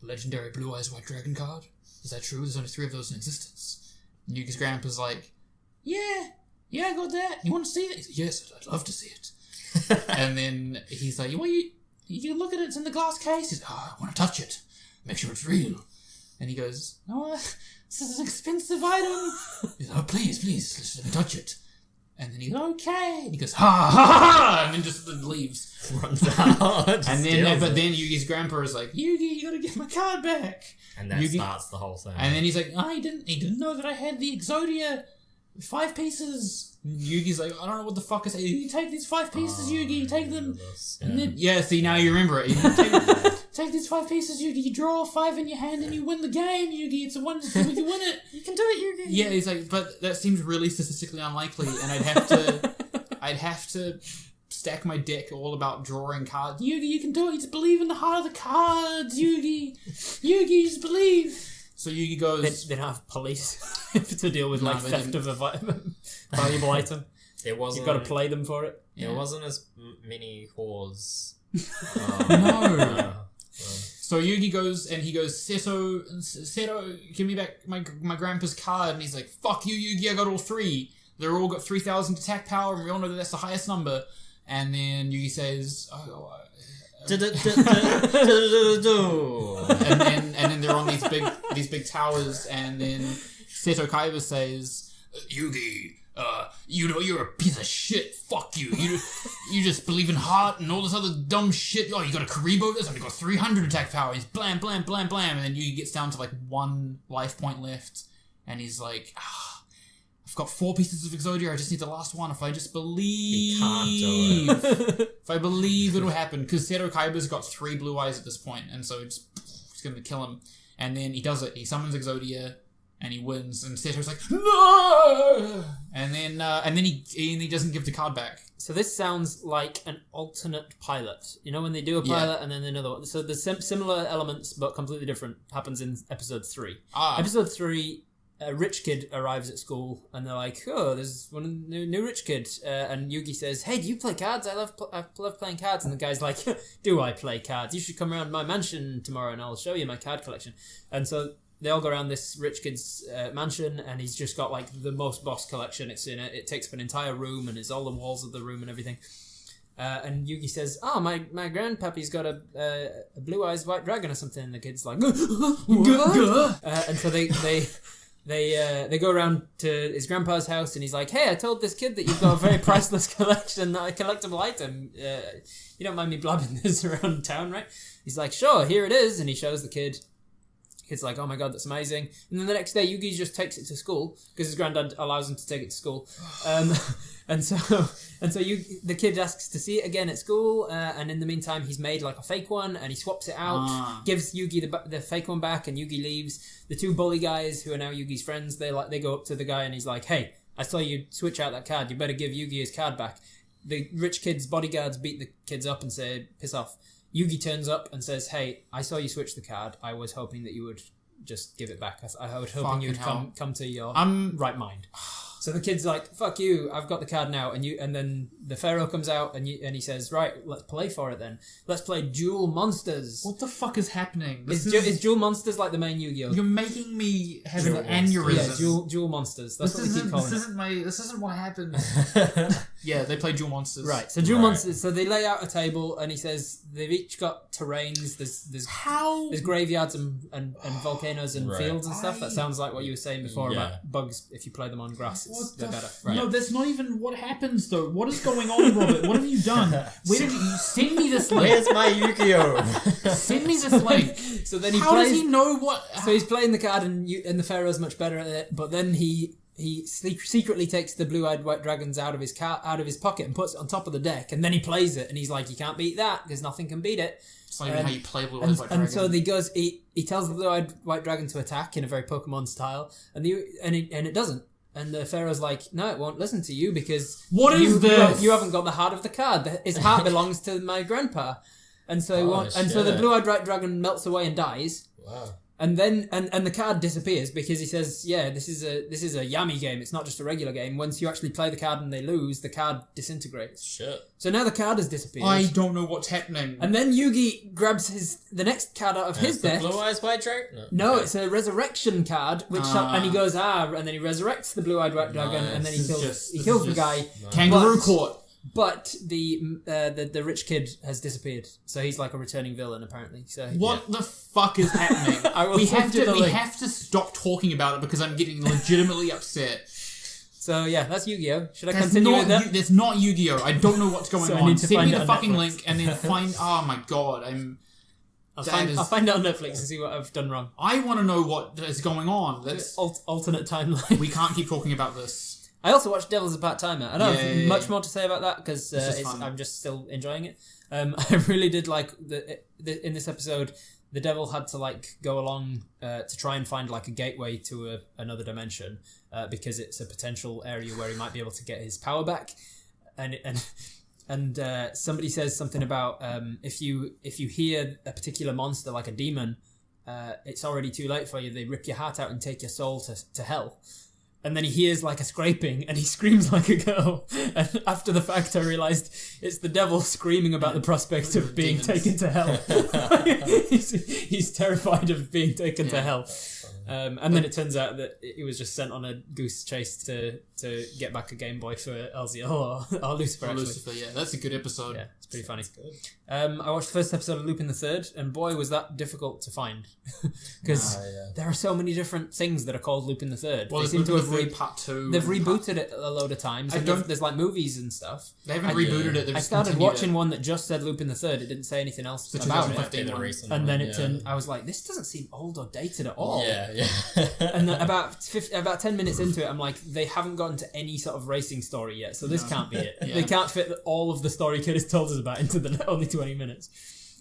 legendary Blue Eyes White Dragon card. Is that true? There's only 3 of those in existence." And Yugi's grandpa's like, Yeah, I got that. You want to see it? He's like, "Yes, I'd love to see it." And then he's like, "Well, you can look at it. It's in the glass case." He's like, "Oh, I want to touch it. Make sure it's real." And he goes, "No, this is an expensive item." He's like, "Oh, please, just let me touch it." And then he goes, "Okay." And he goes, "Ha, ha, ha," and then just leaves. Runs out. And then, but then Yugi's grandpa is like, "Yugi, you gotta get my card back." And that starts the whole thing. And then he's like, "Oh, he didn't know that I had the Exodia 5 pieces." And Yugi's like, "I don't know what the fuck is it. You take these 5 pieces, Yugi, take them." And then, see, now you remember it. Take these 5 pieces, Yugi. You draw 5 in your hand and you win the game, Yugi. It's a wonder you win it. You can do it, Yugi. Yeah, he's like, but that seems really statistically unlikely, and I'd have to stack my deck all about drawing cards. Yugi, you can do it. You just believe in the heart of the cards, Yugi. Yugi, just believe. So Yugi goes... They don't have police to deal with theft of a valuable item. It wasn't... You've got to play them for it. Yeah. It wasn't as many whores. No. So Yugi goes and he goes, Seto, give me back my grandpa's card. And he's like, "Fuck you, Yugi, I got all 3. They're all got 3,000 attack power, and we all know that that's the highest number." And then Yugi says, and then they're on these big towers, and then Seto Kaiba says, "Yugi, you're a piece of shit. Fuck you. You just believe in heart and all this other dumb shit. Oh, you got a Karibo? That's only got 300 attack power." He's blam, blam, blam, blam. And then Yugi gets down to like 1 life point left. And he's like, "I've got 4 pieces of Exodia. I just need the last one. If I just believe. He can't do it. If I believe, it'll happen." Because Seto Kaiba's got 3 blue eyes at this point. And so it's going to kill him. And then he does it. He summons Exodia. And he wins, and Seto's like, "No!" And then he doesn't give the card back. So this sounds like an alternate pilot. You know when they do a pilot and then another one. So the similar elements but completely different happens in episode 3. Episode 3, a rich kid arrives at school, and they're like, "Oh, there's one new rich kid." And Yugi says, "Hey, do you play cards? I love playing cards." And the guy's like, "Do I play cards? You should come around my mansion tomorrow, and I'll show you my card collection." And so they all go around this rich kid's mansion, and he's just got like the most boss collection. It takes up an entire room, and it's all the walls of the room and everything. And Yugi says, "Oh, my grandpappy's got a blue eyes white dragon or something." And the kid's like, "What?" And so they go around to his grandpa's house, and he's like, "Hey, I told this kid that you've got a very priceless collection, a collectible item. You don't mind me blabbing this around town, right?" He's like, "Sure, here it is," and he shows the kid. The kid's like, "Oh my god, that's amazing!" And then the next day, Yugi just takes it to school because his granddad allows him to take it to school. And so the kid asks to see it again at school, and in the meantime, he's made like a fake one, and he swaps it out, gives Yugi the fake one back, and Yugi leaves. The two bully guys who are now Yugi's friends, they go up to the guy, and he's like, "Hey, I saw you switch out that card. You better give Yugi his card back." The rich kid's bodyguards beat the kids up and say, "Piss off." Yugi turns up and says, "Hey, I saw you switch the card. I was hoping that you would just give it back. I was hoping you'd come to your right mind." So the kid's like, "Fuck you! I've got the card now." And then the Pharaoh comes out and he says, "Right, let's play for it then. Let's play Duel Monsters." What the fuck is happening? Is Duel Monsters like the main Yu-Gi-Oh? You're making me have an aneurysm. Yeah, Duel Monsters. That's what they keep calling it. This isn't what happens. Yeah, they play Duel Monsters. Right. So Duel Monsters. So they lay out a table, and he says they've each got terrains. There's graveyards and volcanoes and fields and stuff. That sounds like what you were saying before about bugs. If you play them on grass, they're better. Right. No, that's not even what happens though. What is going on, Robert? What have you done? Where did you send me this link? Where's my Yu-Gi-Oh? Send me this link. So then does he know what? So he's playing the card, and the Pharaoh's much better at it. But then he secretly takes the blue-eyed white dragons out of his pocket and puts it on top of the deck, and then he plays it, and he's like, "You can't beat that because nothing can beat it." It's not even how you play blue-eyed white dragon. And so he tells the blue-eyed white dragon to attack in a very Pokemon style, and it doesn't. And the Pharaoh's like, "No, it won't listen to you because you haven't got the heart of the card. His heart belongs to my grandpa." And so so the blue-eyed white dragon melts away and dies. Wow. And then and the card disappears because he says, "Yeah, this is a Yami game. It's not just a regular game. Once you actually play the card and they lose, the card disintegrates." Shit. So now the card has disappeared. I don't know what's happening. And then Yugi grabs the next card out of his deck. Blue Eyes White Dragon? No, it's a resurrection card, and he goes and then he resurrects the blue-eyed white dragon, and then he kills the guy. Kangaroo Court. But the rich kid has disappeared, so he's like a returning villain apparently. So what the fuck is happening? We have to stop talking about it because I'm getting legitimately upset. So yeah, that's Yu-Gi-Oh. Should I continue with that? That's not Yu-Gi-Oh. I don't know what's going on. I need to Send me find the it fucking on link and then find. Oh my god, I'll find it on Netflix and see what I've done wrong. I want to know what is going on. That's alternate timeline. We can't keep talking about this. I also watched Devil's a Part-Timer. I don't have much more to say about that because I'm just still enjoying it. I really did like in this episode, the devil had to like go along to try and find like a gateway to another dimension because it's a potential area where he might be able to get his power back, and somebody says something about if you hear a particular monster like a demon, it's already too late for you. They rip your heart out and take your soul to hell. And then he hears like a scraping and he screams like a girl. And after the fact, I realised it's the devil screaming about the prospect of being taken to hell. he's terrified of being taken to hell. And then it turns out that he was just sent on a goose chase to get back a Game Boy for Elziel or Lucifer, actually. Lucifer, yeah. That's a good episode. Yeah, it's pretty funny. I watched the first episode of Lupin the Third, and boy, was that difficult to find. Because there are so many different things that are called Lupin the Third. Well, they seem to have Part 2. They've rebooted it a load of times. There's like movies and stuff. They haven't rebooted it. I started watching one that just said Lupin the Third. It didn't say anything else about it. And then I was like, this doesn't seem old or dated at all. Yeah. And about 10 minutes into it, I'm like, they haven't gotten to any sort of racing story yet, so this can't be it. Yeah. They can't fit all of the story Kid has told us about into the only 20 minutes.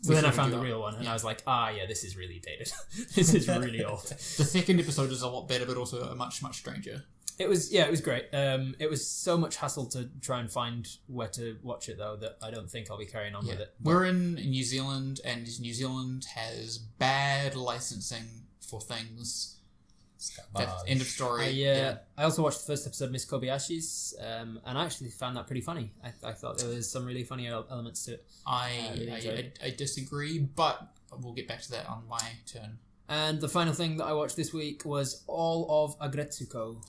So then I found the real one, and I was like, this is really dated. This is really old. The second episode is a lot better, but also much, much stranger. It was great. It was so much hassle to try and find where to watch it, though, that I don't think I'll be carrying on with it. We're in New Zealand, and New Zealand has bad licensing for things. End of story. I also watched the first episode of Miss Kobayashi's, and I actually found that pretty funny. I thought there was some really funny elements to it. I disagree, but we'll get back to that on my turn. And the final thing that I watched this week was all of Agretsuko.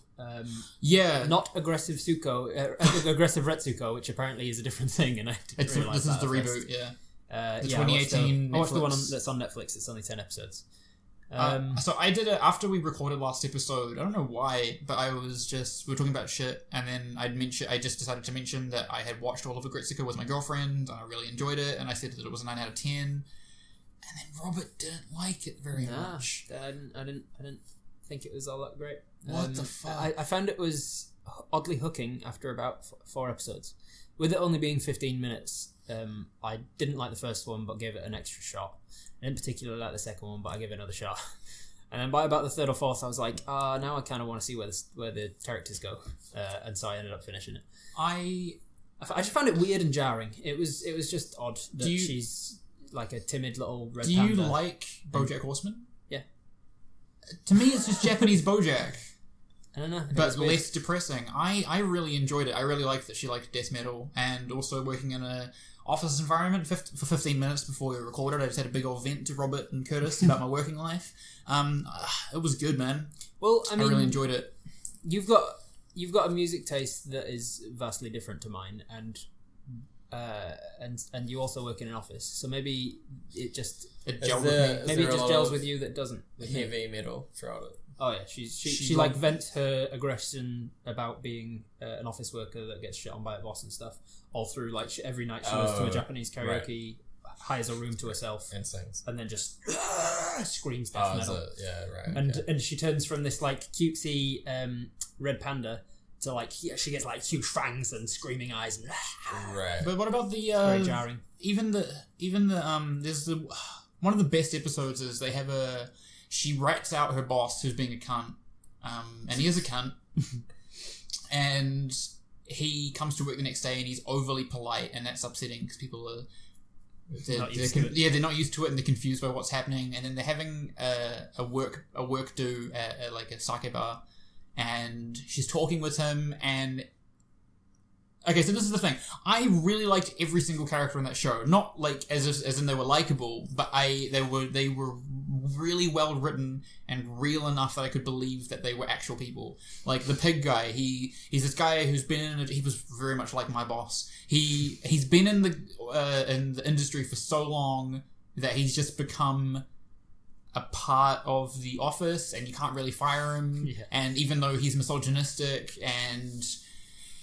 Not aggressive Suko, aggressive Retsuko, which apparently is a different thing, and I didn't realize this is the reboot, the 2018 I watched the one that's on Netflix. It's only 10 episodes. So I did it after we recorded last episode. I don't know why, but we were talking about shit, and then I just decided to mention that I had watched all of Agretsuko with my girlfriend, and I really enjoyed it, and I said that it was a 9 out of 10, and then Robert didn't like it very much. I didn't think it was all that great. What the fuck? I found it was oddly hooking after about 4 episodes. With it only being 15 minutes, I didn't like the first one, but gave it an extra shot. I didn't particularly like the second one, but I gave it another shot. And then by about the third or fourth, I was like, now I kind of want to see where the characters go. And so I ended up finishing it. I just found it weird and jarring. It was just odd that she's like a timid little red panda. Do you like BoJack Horseman? Yeah. To me, it's just Japanese BoJack. I don't know. But less depressing. I really enjoyed it. I really liked that she liked death metal, and also working in a office environment for 15 minutes before we recorded. I just had a big old vent to Robert and Curtis about my working life. It was good, man. Well, I really enjoyed it. You've got a music taste that is vastly different to mine, and you also work in an office, so maybe it just gels with me. Maybe it just gels with you that doesn't. With heavy metal throughout it. Oh yeah, she like vents her aggression about being an office worker that gets shit on by a boss and stuff all through. Like every night she goes to a Japanese karaoke, hires a room to herself, and sings, and then just screams death metal. And she turns from this like cutesy red panda to like she gets like huge fangs and screaming eyes. Right. But what about the very jarring? Even the there's one of the best episodes is they have she rats out her boss who's being a cunt, and he is a cunt, and he comes to work the next day and he's overly polite, and that's upsetting because people are they're not used to it and they're confused by what's happening, and then they're having a work do at like a sake bar, and she's talking with him, and okay, so this is the thing. I really liked every single character in that show. Not like as in they were likable, but they were really well written and real enough that I could believe that they were actual people. Like the pig guy, he's this guy who's been he was very much like my boss. He's been in the industry for so long that he's just become a part of the office, and you can't really fire him. Yeah. And even though he's misogynistic and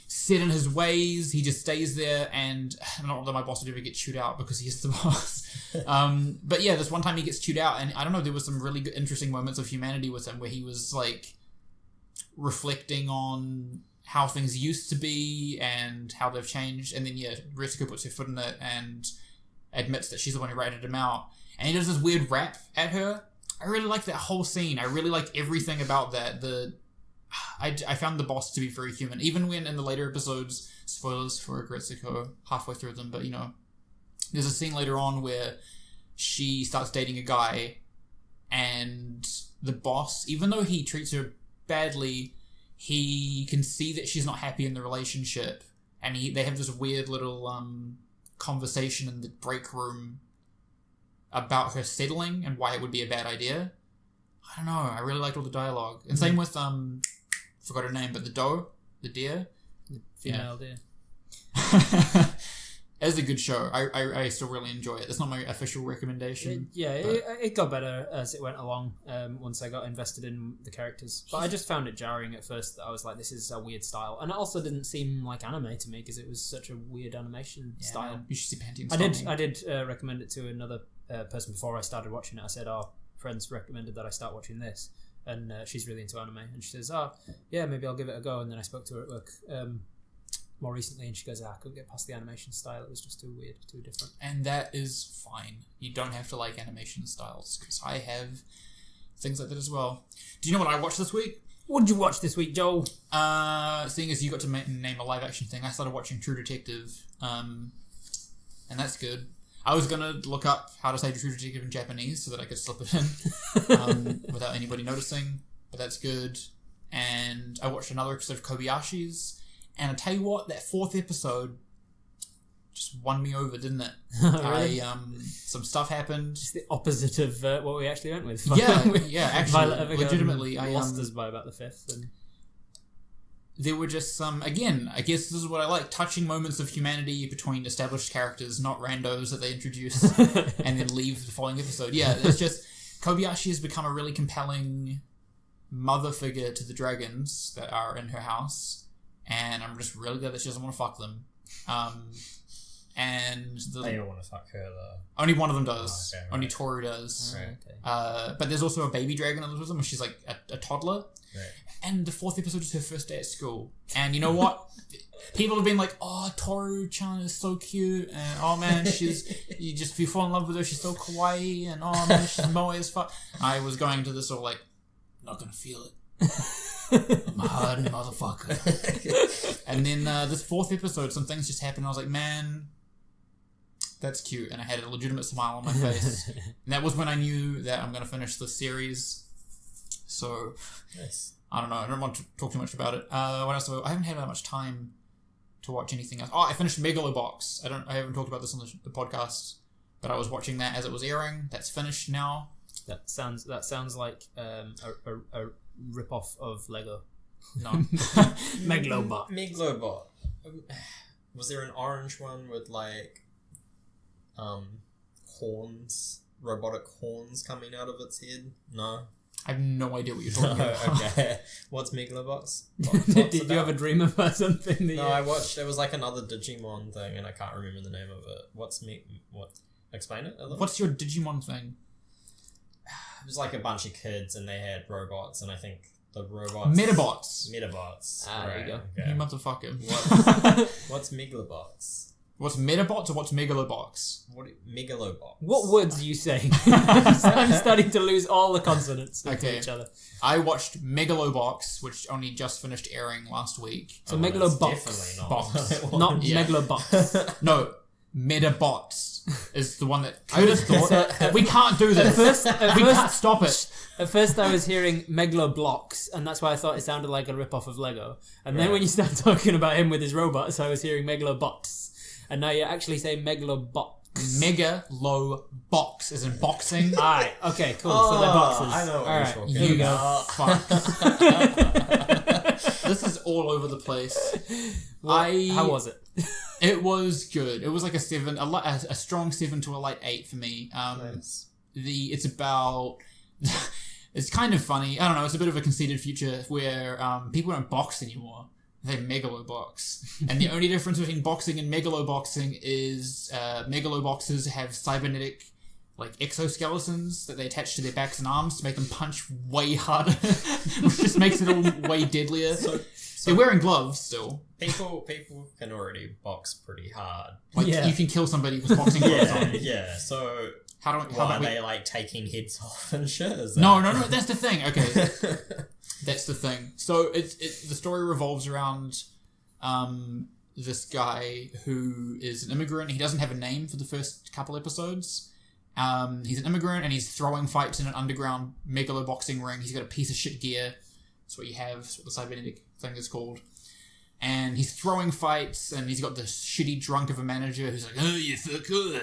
set in his ways, he just stays there, and not that my boss would ever get chewed out because he's the boss. But yeah, this one time he gets chewed out, and I don't know, there was some really good, interesting moments of humanity with him where he was like reflecting on how things used to be and how they've changed, and then Retsuko puts her foot in it and admits that she's the one who ratted him out, and he does this weird rap at her. I really like that whole scene. I really like everything about that. I found the boss to be very human, even when in the later episodes, spoilers for Agretsuko, halfway through them, but there's a scene later on where she starts dating a guy, and the boss, even though he treats her badly, he can see that she's not happy in the relationship, and they have this weird little conversation in the break room about her settling and why it would be a bad idea. I don't know, I really liked all the dialogue. And same with forgot her name, but the deer. The female deer. It's a good show. I still really enjoy it. It's not my official recommendation. It got better as it went along, once I got invested in the characters. But I just found it jarring at first that I was like, this is a weird style. And it also didn't seem like anime to me because it was such a weird animation style. Man, you should see Panty. I did recommend it to another person before I started watching it. I said, friends recommended that I start watching this, and she's really into anime, and she says, maybe I'll give it a go. And then I spoke to her at work more recently, and she goes, I couldn't get past the animation style, it was just too weird, too different. And that is fine. You don't have to like animation styles, because I have things like that as well. Do you know what I watched this week? What did you watch this week, Joel? Seeing as you got to name a live action thing, I started watching True Detective, and that's good. I was going to look up how to say True Detective in Japanese so that I could slip it in without anybody noticing, but that's good. And I watched another episode of Kobayashi's, and I tell you what, that 4th episode just won me over, didn't it? Really? Some stuff happened. Just the opposite of what we actually went with. Yeah, actually, Violet Evergarden legitimately. lost us by about the 5th. And there were just some, again, I guess this is what I like, touching moments of humanity between established characters, not randos that they introduce and then leave the following episode. Yeah, it's just, Kobayashi has become a really compelling mother figure to the dragons that are in her house, and I'm just really glad that she doesn't want to fuck them. And They all want to fuck her though. only one of them does. Okay, right. Only Toru does. Right. Okay. But there's also a baby dragon that lives with them, and she's like a toddler. Right. And the 4th episode is her first day at school. And you know what? People have been like, oh, Toru-chan is so cute, and oh man, if you fall in love with her, she's so kawaii, and oh man, she's moe as fuck. I was going to this all like, not gonna feel it. I'm a hard motherfucker. And then this 4th episode, some things just happened. I was like, man, that's cute, and I had a legitimate smile on my face. And that was when I knew that I'm gonna finish the series. So, Nice. I don't know. I don't want to talk too much about it. What else? I haven't had that much time to watch anything else. Oh, I finished Megalobox. I haven't talked about this on the podcast, but I was watching that as it was airing. That's finished now. That sounds like a rip-off of Lego. No. Megalobot. Megalobot. Was there an orange one with like horns, robotic horns coming out of its head? No. I have no idea what you're talking about. Okay. What's Megalobox? Did you have a dream about something? No, I watched. There was like another Digimon thing, and I can't remember the name of it. What? Explain it a little. What's your Digimon thing? It was like a bunch of kids, and they had robots, and I think the robots. Metabots. Ah, there you go. You motherfucker. What's Megalobox? What's Metabots or what's Megalobox? Megalobox. What words are you saying? I'm starting to lose all the consonants into each other. I watched Megalobox, which only just finished airing last week. So that's Megalobox. definitely Box. Not Yeah. Megalobox. No, Metabots is the one that Curtis thought. We can't do this. We can't stop it. At first I was hearing Megaloblocks, and that's why I thought it sounded like a rip-off of Lego. And then Right. when you start talking about him with his robots, I was hearing Megalobots. And now you're actually saying Megalobot. Megalobox is in boxing. Alright, okay, cool. So they're boxes. I know what Alright, you're talking here we go. Fuck. This is all over the place. How was it? It was good. It was like a 7, a strong 7 to a light 8 for me. Nice. It's about. It's kind of funny. I don't know. It's a bit of a conceited future where people don't box anymore. They megalobox. And the only difference between boxing and megaloboxing is megaloboxers have cybernetic like exoskeletons that they attach to their backs and arms to make them punch way harder, which just makes it all way deadlier. So they're wearing gloves still. People can already box pretty hard. Like Yeah. you can kill somebody with boxing gloves on. Yeah. So How are about we... they like taking heads off and shit? Is No, that's the thing. Okay. That's the thing. So the story revolves around this guy who is an immigrant. He doesn't have a name for the first couple episodes. He's an immigrant and he's throwing fights in an underground megaloboxing ring. He's got a piece of shit gear. That's what you have. That's what the cybernetic thing is called. And he's throwing fights, and he's got this shitty drunk of a manager who's like, oh, you fucker,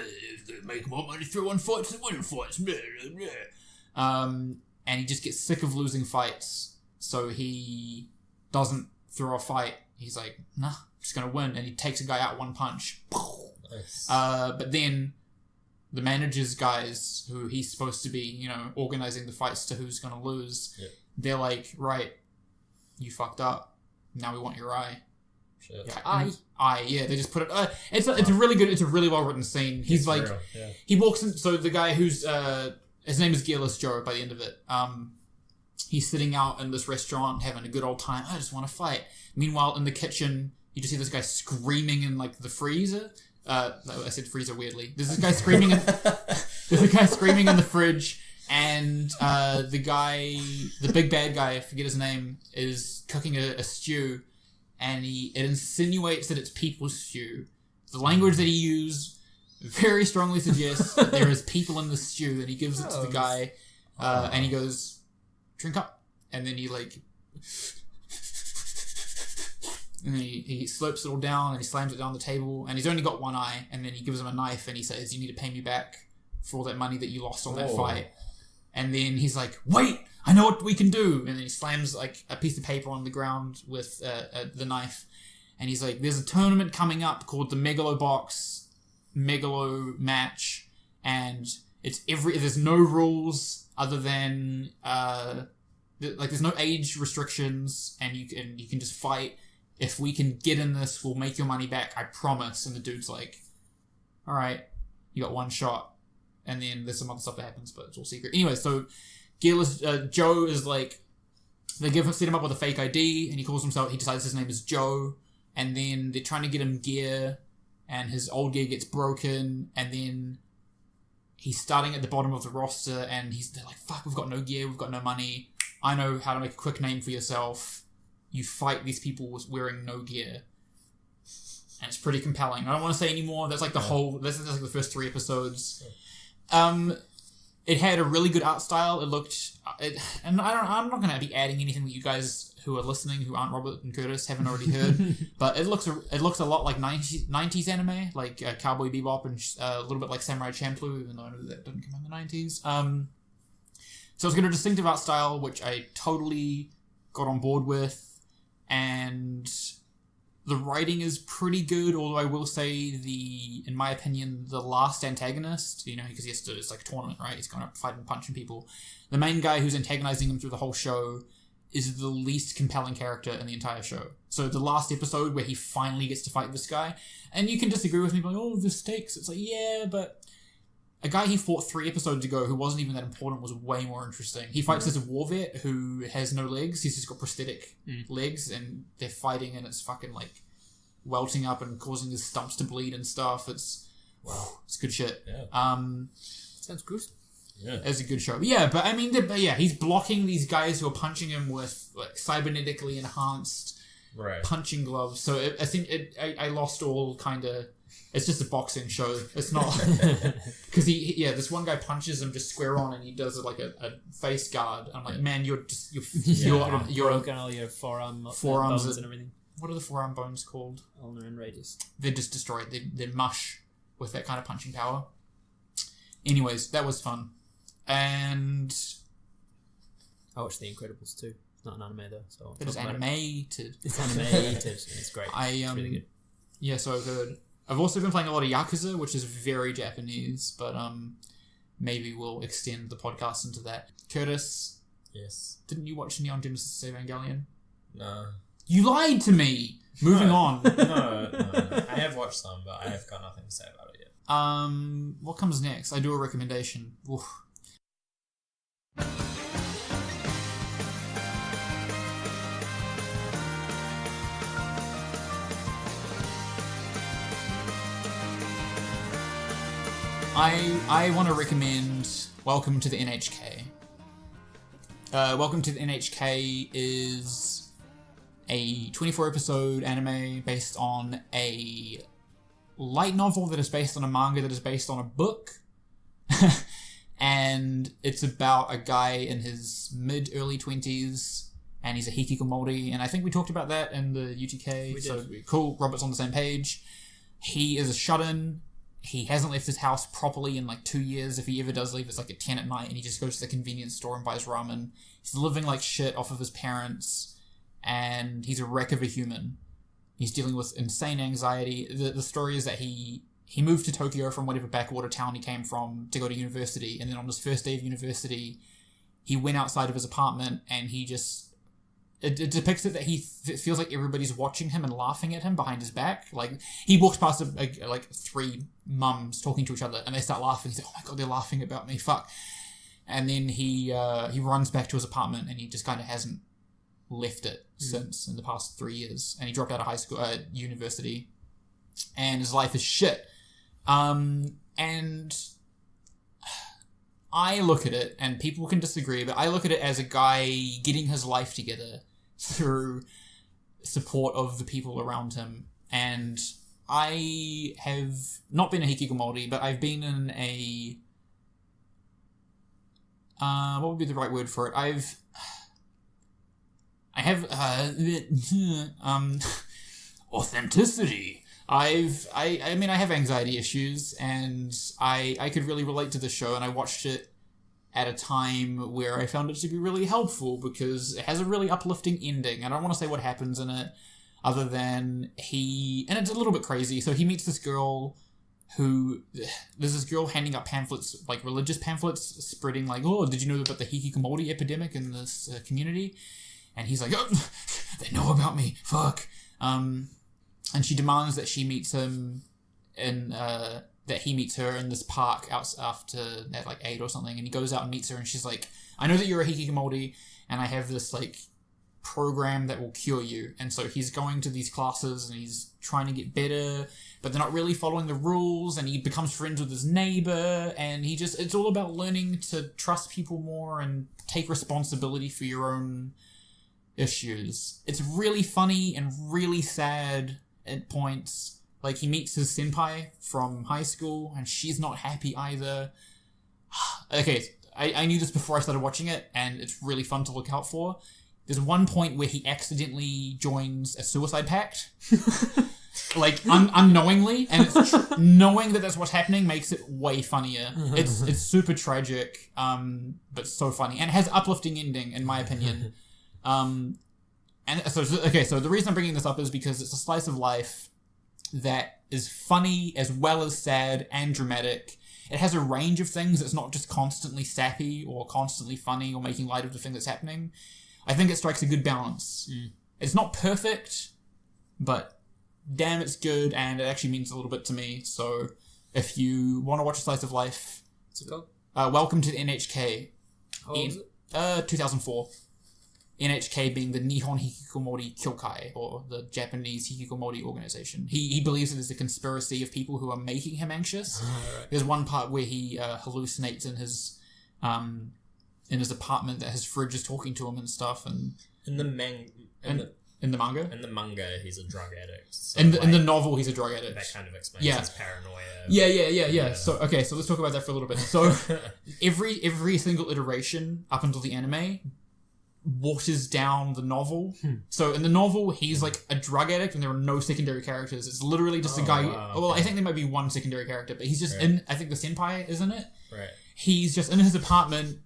make more money throwing fights than winning fights. And he just gets sick of losing fights, so he doesn't throw a fight. He's like, nah, I'm just going to win. And he takes a guy out one punch. Nice. But then the manager's guys, who he's supposed to be, organizing the fights to who's going to lose, Yep. They're like, right, you fucked up. Now we want your eye. Shit. Yeah, yeah. They just put it. It's a really well written scene. He's It's like, real, yeah. he walks in. So the guy who's his name is Gearless Joe. By the end of it, he's sitting out in this restaurant having a good old time. I just want to fight. Meanwhile, in the kitchen, you just see this guy screaming in like the freezer. I said freezer weirdly. There's this guy screaming in. There's a guy screaming in the fridge. And the big bad guy, I forget his name, is cooking a stew, and it insinuates that it's people's stew. The language that he used very strongly suggests that there is people in the stew, and he gives it to the guy, and he goes, drink up. And then he like... And then he slurps it all down, and he slams it down the table, and he's only got one eye, and then he gives him a knife, and he says, you need to pay me back for all that money that you lost on that fight. And then he's like, wait, I know what we can do. And then he slams like a piece of paper on the ground with the knife. And he's like, there's a tournament coming up called the Megalo Match. And there's no rules other than there's no age restrictions, and you can just fight. If we can get in this, we'll make your money back, I promise. And the dude's like, all right, you got one shot. And then there's some other stuff that happens, but it's all secret. Anyway, so Joe is like, they set him up with a fake ID, and he decides his name is Joe, and then they're trying to get him gear, and his old gear gets broken, and then he's starting at the bottom of the roster, and they're like, fuck, we've got no gear, we've got no money, I know how to make a quick name for yourself, you fight these people wearing no gear. And it's pretty compelling. I don't want to say any more, that's like this is like the first 3 episodes. It had a really good art style. And I'm not going to be adding anything that you guys who are listening, who aren't Robert and Curtis, haven't already heard. But it looks a lot like 90s anime, like Cowboy Bebop, and a little bit like Samurai Champloo, even though I know that didn't come in the 90s. So it's got a distinctive art style, which I totally got on board with, and the writing is pretty good, although I will say in my opinion, the last antagonist, because it's like a tournament, right? He's going up fighting, punching people. The main guy who's antagonizing him through the whole show is the least compelling character in the entire show. So the last episode where he finally gets to fight this guy, and you can disagree with me, like, oh, the stakes. It's like, yeah, but a guy he fought 3 episodes ago who wasn't even that important was way more interesting. He fights as a war vet who has no legs. He's just got prosthetic legs, and they're fighting, and it's fucking like welting up and causing his stumps to bleed and stuff. It's good shit. Yeah. Sounds gruesome. Yeah. It's a good show. Yeah, but I mean, he's blocking these guys who are punching him with like cybernetically enhanced punching gloves. So I think I lost all kind of. It's just a boxing show. It's not because this one guy punches him just square on, and he does it like a face guard. I'm like, man, you're broken all your forearms bones and everything. What are the forearm bones called? Ulnar and radius. They're just destroyed. They're mush with that kind of punching power. Anyways, that was fun. And I watched The Incredibles too. It's not an anime though, so it is animated. It's animated. It's great. It's really good. Yeah, so I've heard. I've also been playing a lot of Yakuza, which is very Japanese, but maybe we'll extend the podcast into that. Curtis, yes, didn't you watch Neon Genesis Evangelion? No. You lied to me. Moving on. No. I have watched some, but I have got nothing to say about it yet. What comes next? I do a recommendation. Oof. I want to recommend Welcome to the NHK. Welcome to the NHK is a 24-episode anime based on a light novel that is based on a manga that is based on a book. And it's about a guy in his mid-early 20s, and he's a hikikomori, and I think we talked about that in the UTK. We did. So cool, Robert's on the same page. He is a shut-in. He hasn't left his house properly in like 2 years. If he ever does leave, it's like at 10 at night, and he just goes to the convenience store and buys ramen. He's living like shit off of his parents, and he's a wreck of a human. He's dealing with insane anxiety. The story is that he moved to Tokyo from whatever backwater town he came from to go to university, and then on his first day of university, he went outside of his apartment, and he just... It depicts it that he feels like everybody's watching him and laughing at him behind his back. Like, he walks past like 3 mums talking to each other, and they start laughing. He's like, oh my god, they're laughing about me, fuck. And then he runs back to his apartment, and he just kind of hasn't left it since in the past 3 years. And he dropped out of university, and his life is shit. And I look at it, and people can disagree, but I look at it as a guy getting his life together through support of the people around him. And I have not been a hikikomori, but I've been in a... what would be the right word for it? I have authenticity. I mean, I have anxiety issues, and I could really relate to the show, and I watched it at a time where I found it to be really helpful because it has a really uplifting ending. I don't want to say what happens in it, other than and it's a little bit crazy. So he meets this girl who there's this girl handing out pamphlets, like religious pamphlets, spreading like, oh, did you know about the hikikomori epidemic in this community? And he's like, oh, they know about me, fuck. And she demands that she meets him that he meets her in this park out after at like 8 or something, and he goes out and meets her, and she's like, I know that you're a hikikomori, and I have this like program that will cure you. And so he's going to these classes and he's trying to get better, but they're not really following the rules, and he becomes friends with his neighbor, and it's all about learning to trust people more and take responsibility for your own issues. It's really funny and really sad at points. Like, he meets his senpai from high school, and she's not happy either. Okay, I knew this before I started watching it, and it's really fun to look out for. There's one point where he accidentally joins a suicide pact. Like, unknowingly, and knowing that that's what's happening makes it way funnier. It's super tragic, but so funny. And it has an uplifting ending, in my opinion. And so the reason I'm bringing this up is because it's a slice of life that is funny as well as sad and dramatic. It has a range of things. It's not just constantly sappy or constantly funny or making light of the thing that's happening. I think it strikes a good balance. It's not perfect, but damn, it's good, and it actually means a little bit to me. So if you want to watch a slice of life, what's it called? Welcome to the NHK. How old is it? 2004. NHK being the Nihon Hikikomori Kyokai, or the Japanese Hikikomori organization. He believes it is a conspiracy of people who are making him anxious. Right. There's one part where he hallucinates in his apartment that his fridge is talking to him and stuff. And in the manga, he's a drug addict. So in the novel, he's a drug addict. That kind of explains his paranoia. Yeah. So let's talk about that for a little bit. So every single iteration up until the anime waters down the novel. So in the novel, he's like a drug addict and there are no secondary characters. It's literally just a guy. Wow, well, I think there might be one secondary character, but he's just in, I think the senpai is in it. Right. He's just in his apartment,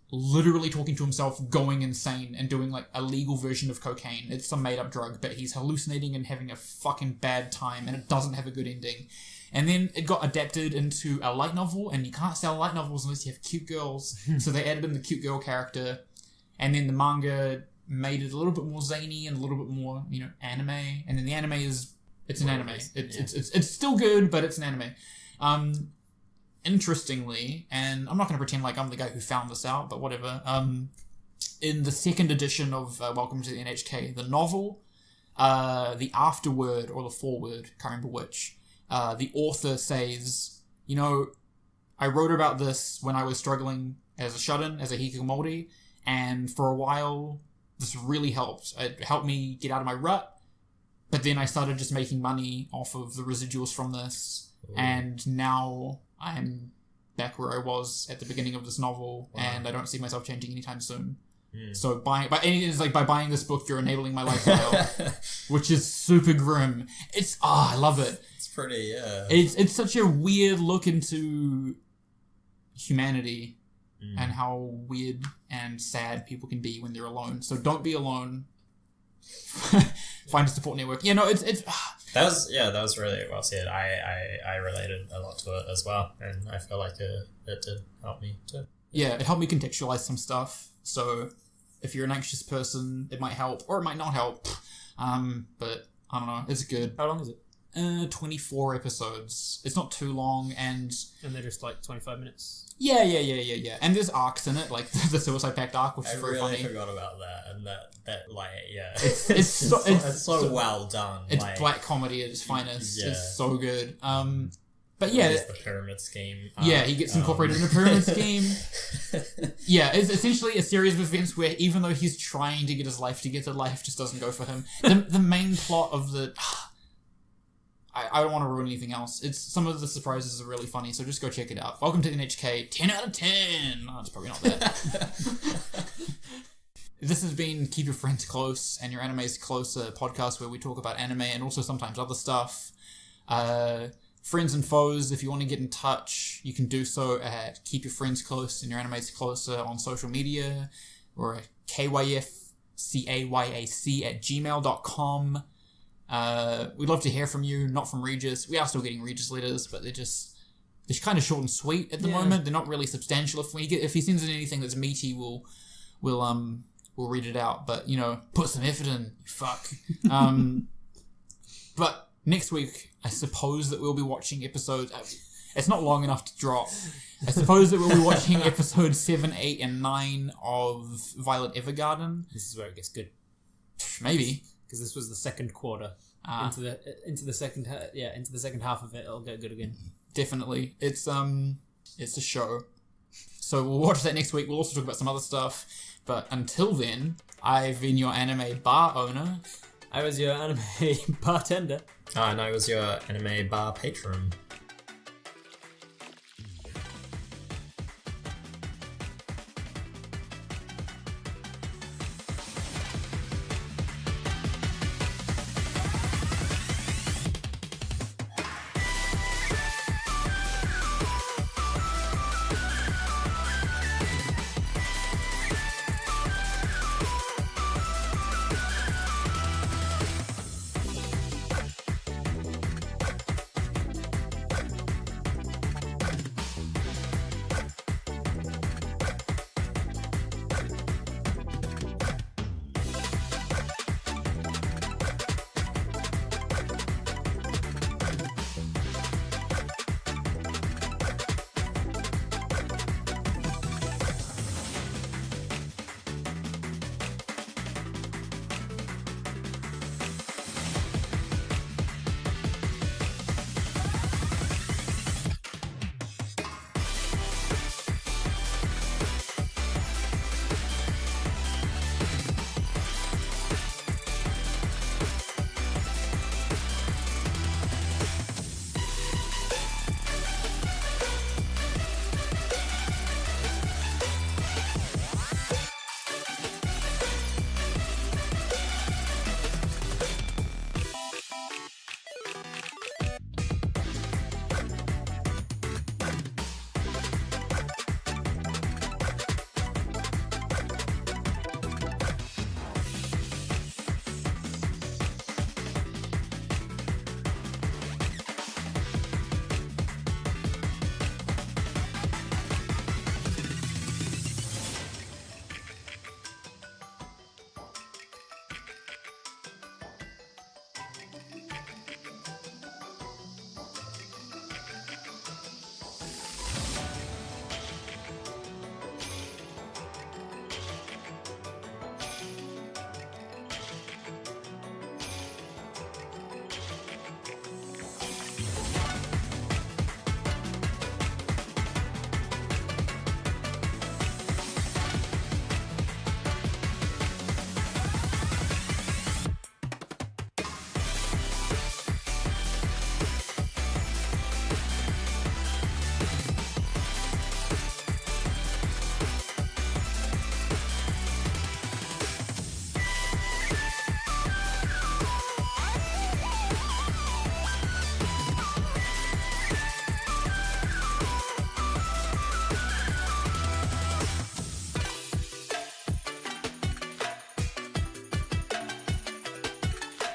literally talking to himself, going insane and doing like a legal version of cocaine. It's some made up drug, but he's hallucinating and having a fucking bad time, and it doesn't have a good ending. And then it got adapted into a light novel, and you can't sell light novels unless you have cute girls. So they added in the cute girl character. And then the manga made it a little bit more zany and a little bit more, anime. And then the anime it's an anime. It's still good, but it's an anime. Interestingly, and I'm not going to pretend like I'm the guy who found this out, but whatever. In the second edition of Welcome to the NHK, the novel, the afterword or the foreword, can't remember which, the author says, I wrote about this when I was struggling as a shut-in, as a hikikomori, and for a while, this really helped. It helped me get out of my rut, but then I started just making money off of the residuals from this, and now I'm back where I was at the beginning of this novel, and I don't see myself changing anytime soon. So by buying this book, you're enabling my lifestyle, which is super grim. I love it. It's pretty, yeah. It's such a weird look into humanity. And how weird and sad people can be when they're alone. So don't be alone. Find a support network. That was really well said. I related a lot to it as well, and I feel like it did help me too. Yeah, it helped me contextualize some stuff. So if you're an anxious person, it might help, or it might not help. But I don't know. It's good. How long is it? 24 episodes. It's not too long, and they're just like 25 minutes. Yeah. And there's arcs in it, like the Suicide Pact arc, which is very funny. I really forgot about that, and that like, yeah. It's so well done. It's like, black comedy at its finest. Yeah. It's so good. But yeah. It's the pyramid scheme. He gets incorporated in a pyramid scheme. Yeah, it's essentially a series of events where even though he's trying to get his life together, life just doesn't go for him. The main plot of the... I don't want to ruin anything else. Some of the surprises are really funny, so just go check it out. Welcome to the NHK. 10 out of 10! No, it's probably not that. This has been Keep Your Friends Close and Your Animes Closer podcast, where we talk about anime and also sometimes other stuff. Friends and foes, if you want to get in touch, you can do so at Keep Your Friends Close and Your Animes Closer on social media, or at KYFCaYAC at gmail.com. We'd love to hear from you, not from Regis. We are still getting Regis letters, but they're kind of short and sweet at the moment. They're not really substantial. If he sends in anything that's meaty, we'll read it out. But put some effort in, you fuck. But next week, I suppose that we'll be watching episodes. It's not long enough to drop. I suppose that we'll be watching episodes 7, 8, and 9 of Violet Evergarden. This is where it gets good. Maybe. Because this was the second quarter. Into the second half of it, it'll get good again. Definitely. It's a show. So we'll watch that next week. We'll also talk about some other stuff. But until then, I've been your anime bar owner. I was your anime bartender. And I was your anime bar patron.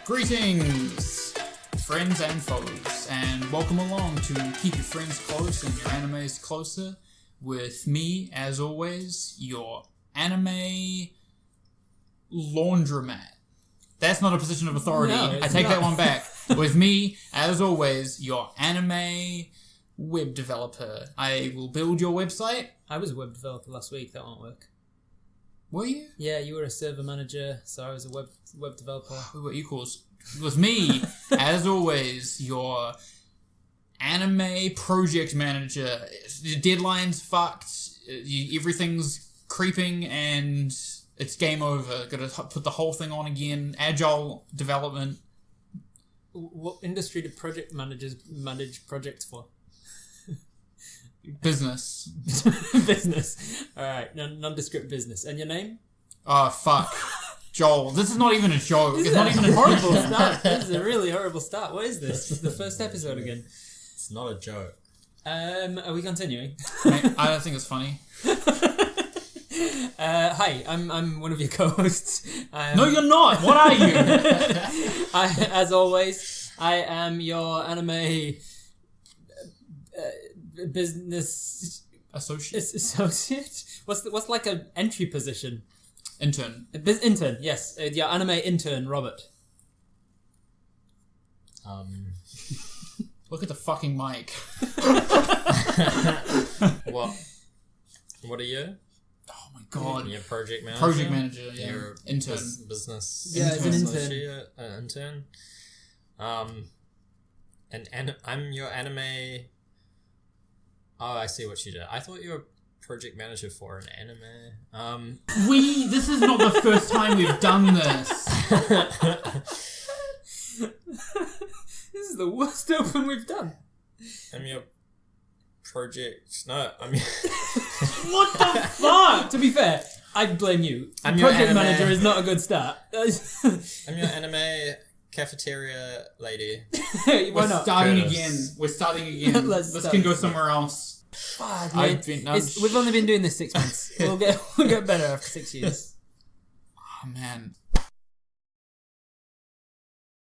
Greetings, friends and foes, and welcome along to Keep Your Friends Close and Your Animes Closer with me, as always, your anime laundromat. That's not a position of authority. No, I take not. that one back. With me, as always, your anime web developer. I will build your website. I was a web developer last week. That won't work. Were you? Yeah, you were a server manager, so I was a web developer. Who were equals? With me, as always, your anime project manager. The deadline's fucked. Everything's creeping, and it's game over. Got to put the whole thing on again. Agile development. What industry do project managers manage projects for? Business. Business. All right, nondescript business. And your name? Oh, fuck. Joel, this is not even a joke. It's not even a horrible joke. start. This is a really horrible start. What is this? The first episode again. It's not a joke. Are we continuing? Mate, I don't think it's funny. Hi, I'm one of your co-hosts. No, you're not. What are you? As always, I am your anime business associate. What's like an entry position? Intern. Intern. Yes, your anime intern, Robert. Look at the fucking mic. What are you? Oh my god. You're project manager. Project manager. Yeah. You're intern. Business. Yeah, it's an intern. Associate, intern. And I'm your anime. Oh, I see what you did. I thought you were project manager for an anime. This is not the first time we've done this. This is the worst open we've done. I'm your project. No, I'm your. What the fuck? To be fair, I blame you. I'm your Project anime- manager is not a good start. I'm your anime cafeteria lady. Why We're not? starting Curtis. again. We're starting again. Let's this start. can go somewhere else. Fuck, I've man. been. We've only been doing this 6 months. We'll get better after 6 years. Oh man.